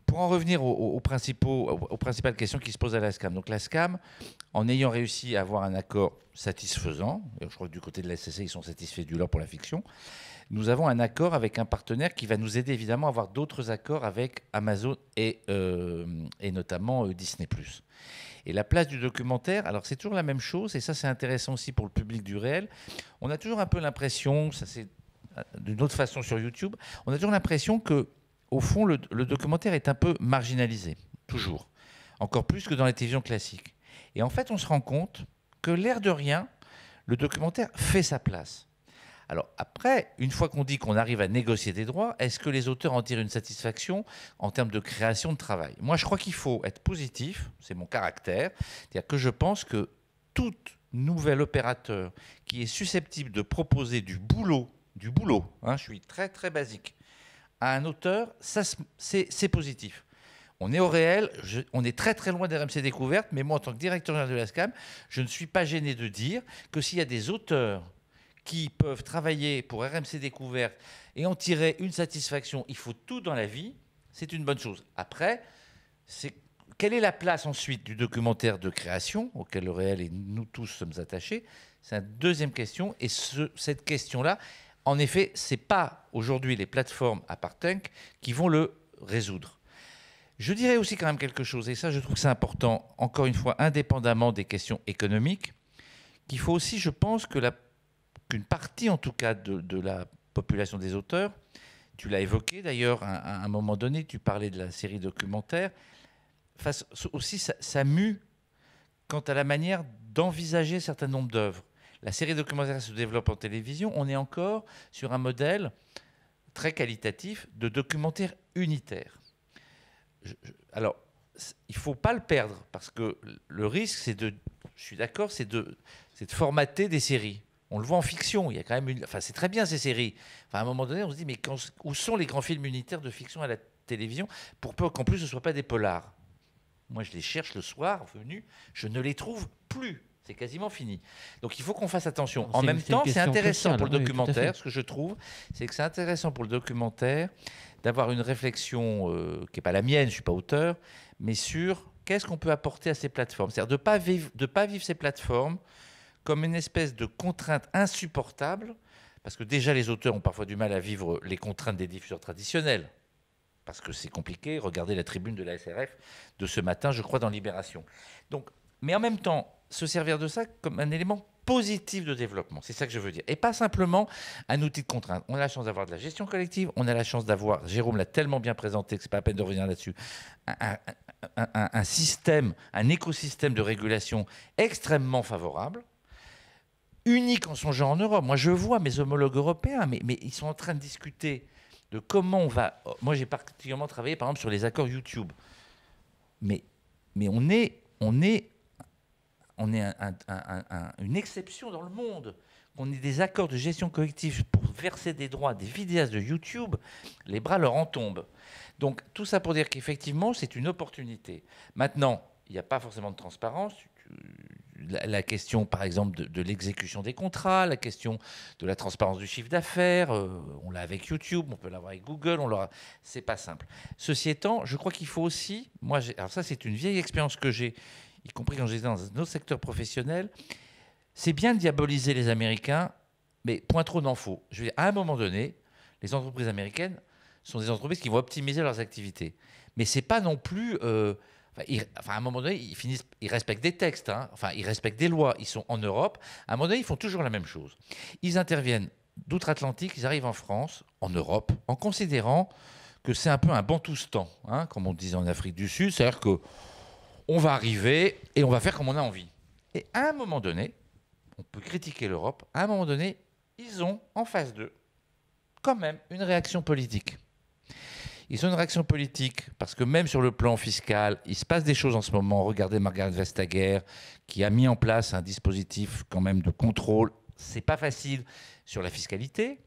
[SPEAKER 12] Pour en revenir aux principales questions qui se posent à la SCAM. Donc la SCAM, en ayant réussi à avoir un accord satisfaisant, et je crois que du côté de la SCC, ils sont satisfaits du leur pour la fiction, nous avons un accord avec un partenaire qui va nous aider évidemment à avoir d'autres accords avec Amazon et notamment Disney+. Et la place du documentaire, alors c'est toujours la même chose, et ça c'est intéressant aussi pour le public du réel. On a toujours un peu l'impression, ça c'est d'une autre façon sur YouTube, on a toujours l'impression que, au fond, le documentaire est un peu marginalisé, toujours. Encore plus que dans la télévision classique. Et en fait, on se rend compte que, l'air de rien, le documentaire fait sa place. Alors après, une fois qu'on dit qu'on arrive à négocier des droits, est-ce que les auteurs en tirent une satisfaction en termes de création de travail? Moi, je crois qu'il faut être positif, c'est mon caractère, c'est-à-dire que je pense que tout nouvel opérateur qui est susceptible de proposer du boulot, je suis très très basique, à un auteur, c'est positif. On est au réel, on est très très loin des RMC Découverte, mais moi en tant que directeur général de la SCAM, je ne suis pas gêné de dire que s'il y a des auteurs qui peuvent travailler pour RMC Découverte et en tirer une satisfaction, il faut tout dans la vie, c'est une bonne chose. Après, quelle est la place ensuite du documentaire de création, auquel le réel et nous tous sommes attachés? C'est une deuxième question, et cette question-là, en effet, ce n'est pas aujourd'hui les plateformes à part Tunk qui vont le résoudre. Je dirais aussi quand même quelque chose, et ça je trouve que c'est important, encore une fois, indépendamment des questions économiques, qu'il faut aussi, je pense, qu'une partie en tout cas de la population des auteurs, tu l'as évoqué d'ailleurs à un moment donné, tu parlais de la série documentaire, fasse aussi ça mue quant à la manière d'envisager un certain nombre d'œuvres. La série documentaire se développe en télévision, on est encore sur un modèle très qualitatif de documentaire unitaire. Alors, il ne faut pas le perdre, parce que le risque, je suis d'accord, c'est de formater des séries. On le voit en fiction, il y a quand même c'est très bien ces séries. Enfin, à un moment donné, on se dit, mais où sont les grands films unitaires de fiction à la télévision, pour peu qu'en plus ce ne soit pas des polars? Moi, je les cherche le soir, venu, je ne les trouve plus. C'est quasiment fini. Donc il faut qu'on fasse attention. En même temps, c'est intéressant pour le documentaire. Ce que je trouve, c'est que c'est intéressant pour le documentaire d'avoir une réflexion qui n'est pas la mienne, je ne suis pas auteur, mais sur qu'est-ce qu'on peut apporter à ces plateformes. C'est-à-dire de ne pas vivre ces plateformes comme une espèce de contrainte insupportable, parce que déjà les auteurs ont parfois du mal à vivre les contraintes des diffuseurs traditionnels, parce que c'est compliqué. Regardez la tribune de la SRF de ce matin, je crois, dans Libération. Donc, mais en même temps, se servir de ça comme un élément positif de développement, c'est ça que je veux dire, et pas simplement un outil de contrainte. On a la chance d'avoir de la gestion collective, on a la chance d'avoir, Jérôme l'a tellement bien présenté que c'est pas la peine de revenir là-dessus, un système, un écosystème de régulation extrêmement favorable, unique en son genre en Europe. Moi, je vois mes homologues européens, mais ils sont en train de discuter de comment on va... Moi, j'ai particulièrement travaillé, par exemple, sur les accords YouTube. Mais on est une exception dans le monde. On ait des accords de gestion collective pour verser des droits à des vidéastes de YouTube, les bras leur en tombent. Donc, tout ça pour dire qu'effectivement, c'est une opportunité. Maintenant, il n'y a pas forcément de transparence. La question, par exemple, de l'exécution des contrats, la question de la transparence du chiffre d'affaires, on l'a avec YouTube, on peut l'avoir avec Google, c'est pas simple. Ceci étant, je crois qu'il faut aussi, alors ça c'est une vieille expérience que j'ai, y compris quand j'étais dans un autre secteur professionnel, c'est bien de diaboliser les Américains, mais point trop d'en faut. Je veux dire, à un moment donné, les entreprises américaines sont des entreprises qui vont optimiser leurs activités. Mais c'est pas non plus... à un moment donné, ils respectent des textes, ils respectent des lois. Ils sont en Europe. À un moment donné, ils font toujours la même chose. Ils interviennent d'outre-Atlantique, ils arrivent en France, en Europe, en considérant que c'est un peu un bantoustan, comme on disait en Afrique du Sud. C'est-à-dire qu'on va arriver et on va faire comme on a envie. Et à un moment donné, on peut critiquer l'Europe, à un moment donné, ils ont en face d'eux quand même une réaction politique. Ils ont une réaction politique parce que même sur le plan fiscal, il se passe des choses en ce moment. Regardez Margaret Vestager qui a mis en place un dispositif quand même de contrôle. C'est pas facile sur la fiscalité,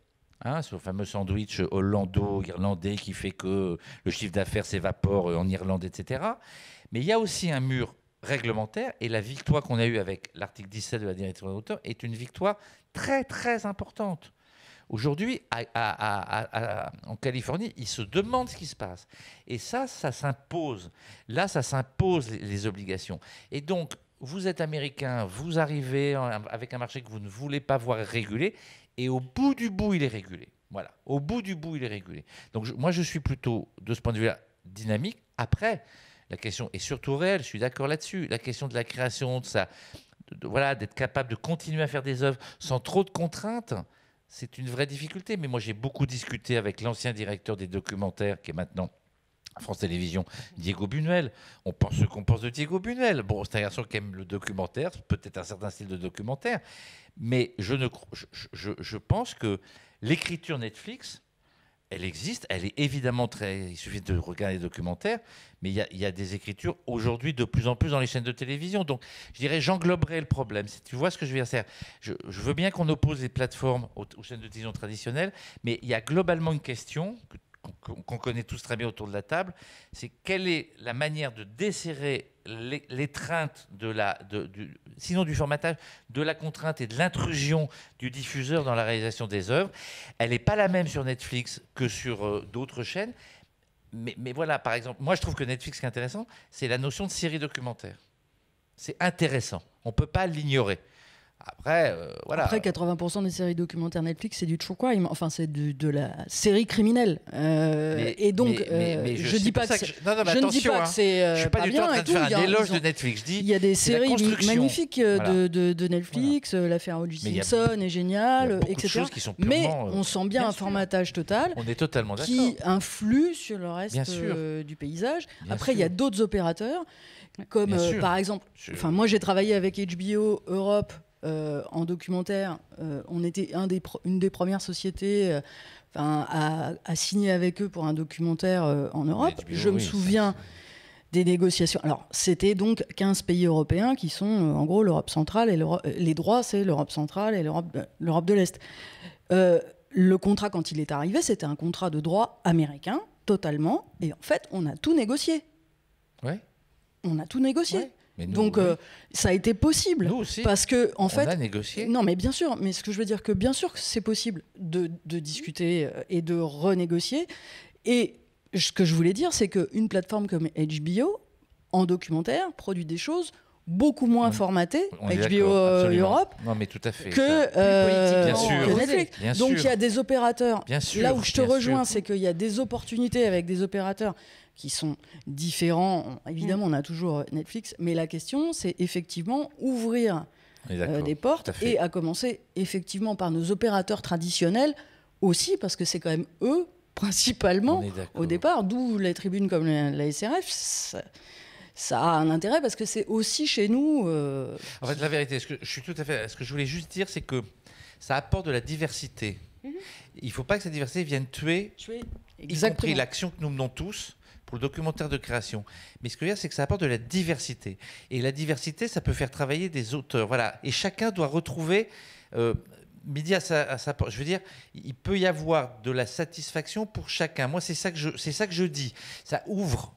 [SPEAKER 12] sur le fameux sandwich hollando-irlandais qui fait que le chiffre d'affaires s'évapore en Irlande, etc. Mais il y a aussi un mur réglementaire et la victoire qu'on a eue avec l'article 17 de la directive d'auteur est une victoire très très importante. Aujourd'hui, en Californie, ils se demandent ce qui se passe. Et ça s'impose. Là, ça s'impose les obligations. Et donc, vous êtes américain, vous arrivez avec un marché que vous ne voulez pas voir régulé, et au bout du bout, il est régulé. Voilà, au bout du bout, il est régulé. Donc, moi, je suis plutôt, de ce point de vue-là, dynamique. Après, la question est surtout réelle, je suis d'accord là-dessus. La question de la création, d'être capable de continuer à faire des œuvres sans trop de contraintes, c'est une vraie difficulté. Mais moi, j'ai beaucoup discuté avec l'ancien directeur des documentaires, qui est maintenant France Télévisions, Diego Buñuel. On pense ce qu'on pense de Diego Buñuel. Bon, c'est un garçon qui aime le documentaire, peut-être un certain style de documentaire, mais je pense que l'écriture Netflix, elle existe, elle est évidemment il suffit de regarder les documentaires, mais il y a des écritures aujourd'hui de plus en plus dans les chaînes de télévision. Donc, je dirais, j'engloberais le problème. Si tu vois ce que je veux dire, je veux bien qu'on oppose les plateformes aux chaînes de télévision traditionnelles, mais il y a globalement une question qu'on connaît tous très bien autour de la table, c'est quelle est la manière de desserrer l'étreinte sinon du formatage, de la contrainte et de l'intrusion du diffuseur dans la réalisation des œuvres. Elle n'est pas la même sur Netflix que sur d'autres chaînes. Mais voilà, par exemple, moi je trouve que Netflix, ce qui est intéressant, c'est la notion de série documentaire. C'est intéressant. On ne peut pas l'ignorer. Après, voilà.
[SPEAKER 9] Après, 80% des séries documentaires Netflix, c'est du true crime. Enfin, c'est de la série criminelle. Et donc, je dis pas que c'est
[SPEAKER 12] je suis pas du tout en train de faire un éloge de Netflix.
[SPEAKER 9] Il y a des séries magnifiques de Netflix. L'affaire O.J. Simpson est géniale, etc. Mais on sent bien un formatage total.
[SPEAKER 12] On est totalement d'accord.
[SPEAKER 9] Qui influe sur le reste du paysage. Après, il y a d'autres opérateurs, comme par exemple. Enfin, moi, j'ai travaillé avec HBO Europe. En documentaire, on était une des premières sociétés à signer avec eux pour un documentaire en Europe. Je me souviens des négociations. Alors, c'était donc 15 pays européens qui sont en gros l'Europe centrale et les droits, c'est l'Europe centrale et l'Europe de l'Est. Le contrat, quand il est arrivé, c'était un contrat de droit américain, totalement. Et en fait, on a tout négocié.
[SPEAKER 12] Ouais.
[SPEAKER 9] On a tout négocié.
[SPEAKER 12] Ouais.
[SPEAKER 9] Donc ça a été possible.
[SPEAKER 12] Nous aussi.
[SPEAKER 9] Parce que en fait,
[SPEAKER 12] on a négocié.
[SPEAKER 9] Non, mais bien sûr. Mais ce que je veux dire, que bien sûr que c'est possible de discuter et de renégocier. Et ce que je voulais dire, c'est qu'une plateforme comme HBO en documentaire produit des choses beaucoup moins formatées, HBO Europe,
[SPEAKER 12] non, mais tout à fait,
[SPEAKER 9] que Netflix.
[SPEAKER 12] Bien
[SPEAKER 9] Donc il y a des opérateurs.
[SPEAKER 12] Bien sûr,
[SPEAKER 9] là où je te rejoins, c'est qu'il y a des opportunités avec des opérateurs qui sont différents. Évidemment, on a toujours Netflix, mais la question, c'est effectivement ouvrir des portes et à commencer effectivement par nos opérateurs traditionnels aussi, parce que c'est quand même eux, principalement, au départ, d'où les tribunes comme la SRF, ça a un intérêt parce que c'est aussi chez nous...
[SPEAKER 12] En fait, la vérité, ce que je voulais juste dire, c'est que ça apporte de la diversité. Il ne faut pas que cette diversité vienne tuer y compris l'action que nous menons tous, pour le documentaire de création. Mais ce que je veux dire, c'est que ça apporte de la diversité. Et la diversité, ça peut faire travailler des auteurs. Voilà. Et chacun doit retrouver midi à sa porte. Je veux dire, il peut y avoir de la satisfaction pour chacun. Moi, c'est ça que je dis. Ça ouvre.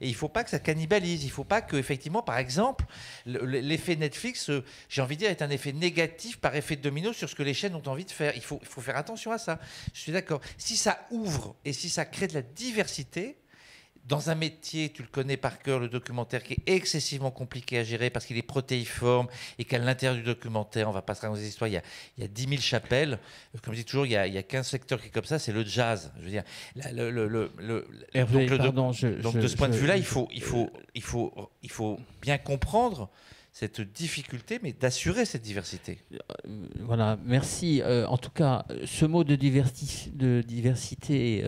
[SPEAKER 12] Et il ne faut pas que ça cannibalise. Il ne faut pas que, effectivement, par exemple, l'effet Netflix, j'ai envie de dire, est un effet négatif par effet de domino sur ce que les chaînes ont envie de faire. Il faut faire attention à ça. Je suis d'accord. Si ça ouvre et si ça crée de la diversité, dans un métier, tu le connais par cœur, le documentaire, qui est excessivement compliqué à gérer parce qu'il est protéiforme et qu'à l'intérieur du documentaire, on ne va pas se raconter des histoires, il y a 10 000 chapelles. Comme je dis toujours, il y a 15 secteurs qui est comme ça, c'est le jazz. Je veux dire, donc de ce point de vue-là, il faut bien comprendre cette difficulté, mais d'assurer cette diversité.
[SPEAKER 1] Voilà, merci. En tout cas, ce mot de diversité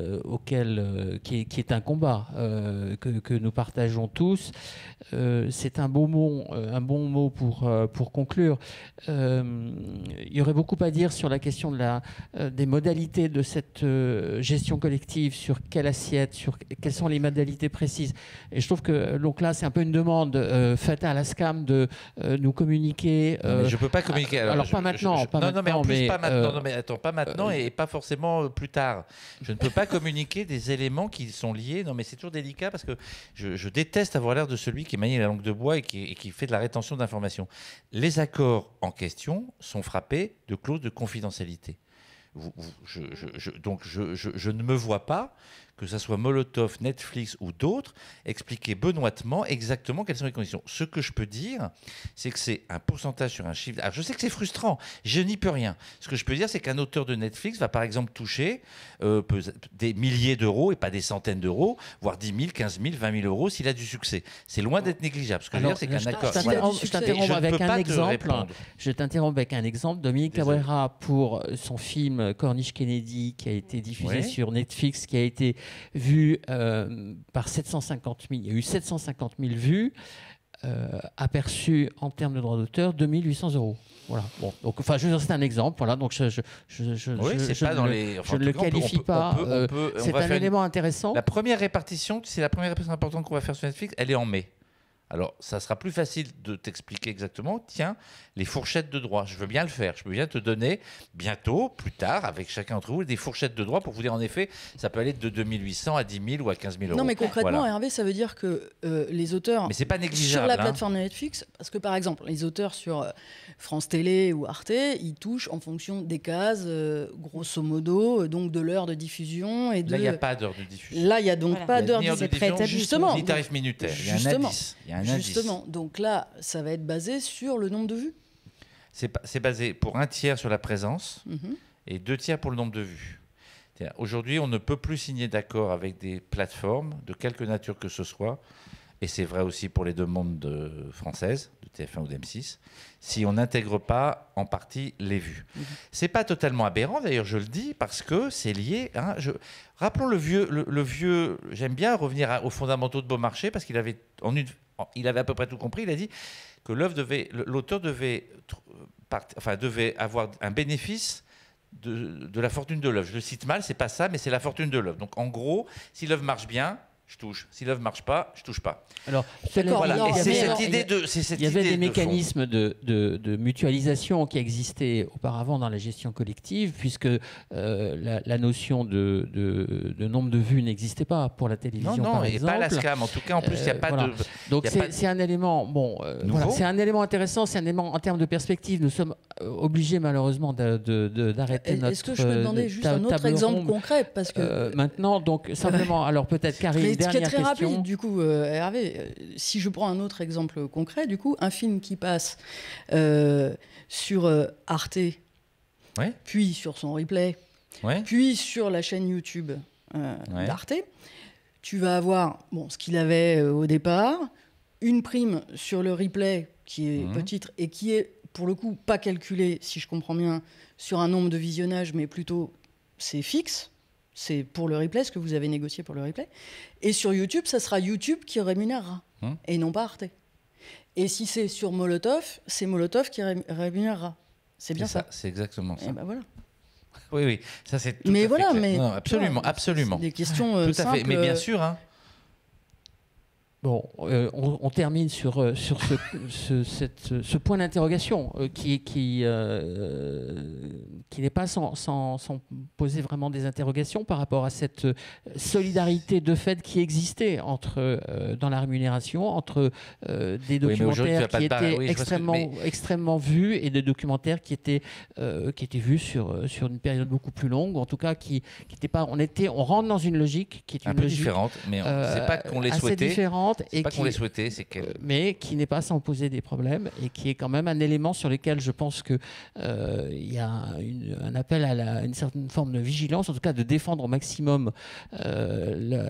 [SPEAKER 1] qui est un combat que nous partageons tous, c'est un bon mot pour conclure. Il y aurait beaucoup à dire sur la question des modalités de cette gestion collective, sur quelle assiette, sur quelles sont les modalités précises. Et je trouve que donc là, c'est un peu une demande faite à la SCAM de nous communiquer.
[SPEAKER 12] Je ne peux pas communiquer.
[SPEAKER 1] Alors pas maintenant.
[SPEAKER 12] Pas maintenant. Non, mais attends, pas maintenant et pas forcément plus tard. Je ne peux pas communiquer des éléments qui sont liés. Non, mais c'est toujours délicat parce que je déteste avoir l'air de celui qui manie la langue de bois et qui fait de la rétention d'informations. Les accords en question sont frappés de clauses de confidentialité. Donc je ne me vois pas, que ce soit Molotov, Netflix ou d'autres, expliquer benoîtement exactement quelles sont les conditions. Ce que je peux dire, c'est que c'est un pourcentage sur un chiffre. Alors je sais que c'est frustrant, je n'y peux rien. Ce que je peux dire, c'est qu'un auteur de Netflix va par exemple toucher des milliers d'euros et pas des centaines d'euros, voire 10 000, 15 000, 20 000 euros s'il a du succès. C'est loin d'être négligeable. Ce que je veux dire, c'est qu'un accord...
[SPEAKER 1] Je t'interromps avec un exemple. Je t'interromps avec un exemple. Dominique Cabrera, pour son film Corniche Kennedy, qui a été diffusé sur Netflix, qui a été vu par 750 000. Il y a eu 750 000 vues, aperçues en termes de droits d'auteur, 2 800 euros. Voilà. Bon, donc, enfin, je veux dire, c'est un exemple. Voilà. Donc, je ne le qualifie pas. C'est un élément intéressant.
[SPEAKER 12] La première répartition, c'est la première répartition importante qu'on va faire sur Netflix. Elle est en mai. Alors, ça sera plus facile de t'expliquer exactement, tiens, les fourchettes de droits. Je veux bien le faire. Je veux bien te donner bientôt, plus tard, avec chacun d'entre vous, des fourchettes de droits pour vous dire, en effet, ça peut aller de 2 800 à 10 000 ou à 15 000 euros.
[SPEAKER 9] Non, mais concrètement, Hervé, ça veut dire que les auteurs
[SPEAKER 12] mais c'est pas négligeable,
[SPEAKER 9] sur la plateforme Netflix, parce que par exemple, les auteurs sur France Télé ou Arte, ils touchent en fonction des cases, grosso modo, donc de l'heure de diffusion. Et
[SPEAKER 12] là, il n'y a pas d'heure de diffusion.
[SPEAKER 9] Là, il n'y a donc pas d'heure de diffusion.
[SPEAKER 12] Justement. Ni tarif minutaire. Il y a un indice.
[SPEAKER 9] Justement, donc là, ça va être basé sur le nombre de vues.
[SPEAKER 12] C'est basé pour 1/3 sur la présence et 2/3 pour le nombre de vues. Aujourd'hui, on ne peut plus signer d'accord avec des plateformes de quelque nature que ce soit, et c'est vrai aussi pour les demandes françaises, de TF1 ou d'M6, si on n'intègre pas en partie les vues. C'est pas totalement aberrant, d'ailleurs, je le dis, parce que c'est lié... Rappelons le vieux... J'aime bien revenir aux fondamentaux de Beaumarchais, parce qu'il avait il avait à peu près tout compris. Il a dit que l'auteur devait avoir un bénéfice de la fortune de l'œuvre. Je le cite mal, c'est pas ça, mais c'est la fortune de l'œuvre. Donc en gros, si l'œuvre marche bien, je touche. Si l'œuvre marche pas, je touche pas.
[SPEAKER 1] Alors, il y avait des mécanismes de mutualisation qui existaient auparavant dans la gestion collective, puisque la notion de nombre de vues n'existait pas pour la télévision.
[SPEAKER 12] Non,
[SPEAKER 1] par
[SPEAKER 12] et
[SPEAKER 1] exemple.
[SPEAKER 12] pas la SCAM. En tout cas, en plus, il n'y a pas de.
[SPEAKER 1] Donc c'est un élément. Bon, voilà, c'est un élément intéressant. C'est un élément en termes de perspective. Nous sommes obligés malheureusement d'arrêter notre.
[SPEAKER 9] Est-ce que je peux demander juste un autre exemple concret, parce que
[SPEAKER 1] maintenant, donc simplement, alors peut-être Karine.
[SPEAKER 9] Ce qui est très rapide, du coup, Hervé, si je prends un autre exemple concret, du coup, un film qui passe sur Arte, puis sur son replay, puis sur la chaîne YouTube d'Arte, tu vas avoir ce qu'il avait au départ, une prime sur le replay qui est petite et qui est, pour le coup, pas calculée, si je comprends bien, sur un nombre de visionnages, mais plutôt c'est fixe. C'est pour le replay, ce que vous avez négocié pour le replay. Et sur YouTube, ça sera YouTube qui rémunérera, et non pas Arte. Et si c'est sur Molotov, c'est Molotov qui rémunérera. C'est bien ça.
[SPEAKER 12] C'est exactement ça.
[SPEAKER 9] Et ben voilà.
[SPEAKER 12] Oui, ça c'est tout
[SPEAKER 9] mais
[SPEAKER 12] à
[SPEAKER 9] voilà,
[SPEAKER 12] fait clair.
[SPEAKER 9] mais
[SPEAKER 12] non, absolument, absolument.
[SPEAKER 9] Des questions
[SPEAKER 12] tout
[SPEAKER 9] simples.
[SPEAKER 12] à fait. Mais bien sûr,
[SPEAKER 1] Bon, on termine sur ce point d'interrogation qui n'est pas sans poser vraiment des interrogations par rapport à cette solidarité de fait qui existait dans la rémunération entre des documentaires qui étaient extrêmement vus et des documentaires qui étaient vus sur une période beaucoup plus longue, ou en tout cas qui n'était pas. On rentre dans une logique qui est
[SPEAKER 12] un peu différente, mais c'est pas qu'on les souhaitait.
[SPEAKER 1] Différente.
[SPEAKER 12] C'est pas qu'on les souhaitait, c'est
[SPEAKER 1] mais qui n'est pas sans poser des problèmes et qui est quand même un élément sur lequel je pense que il y a un appel à une certaine forme de vigilance, en tout cas de défendre au maximum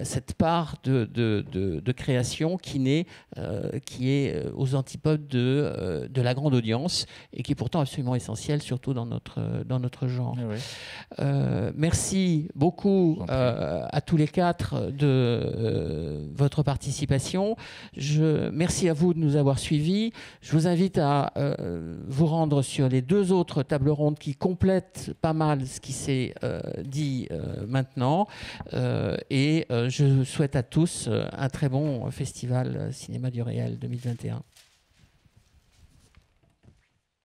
[SPEAKER 1] cette part de création qui est aux antipodes de la grande audience et qui est pourtant absolument essentielle, surtout dans notre genre.
[SPEAKER 12] Oui.
[SPEAKER 1] Merci beaucoup à tous les quatre de votre participation. Merci à vous de nous avoir suivis. Je vous invite à vous rendre sur les deux autres tables rondes qui complètent pas mal ce qui s'est dit maintenant. Et je souhaite à tous un très bon festival Cinéma du Réel 2021.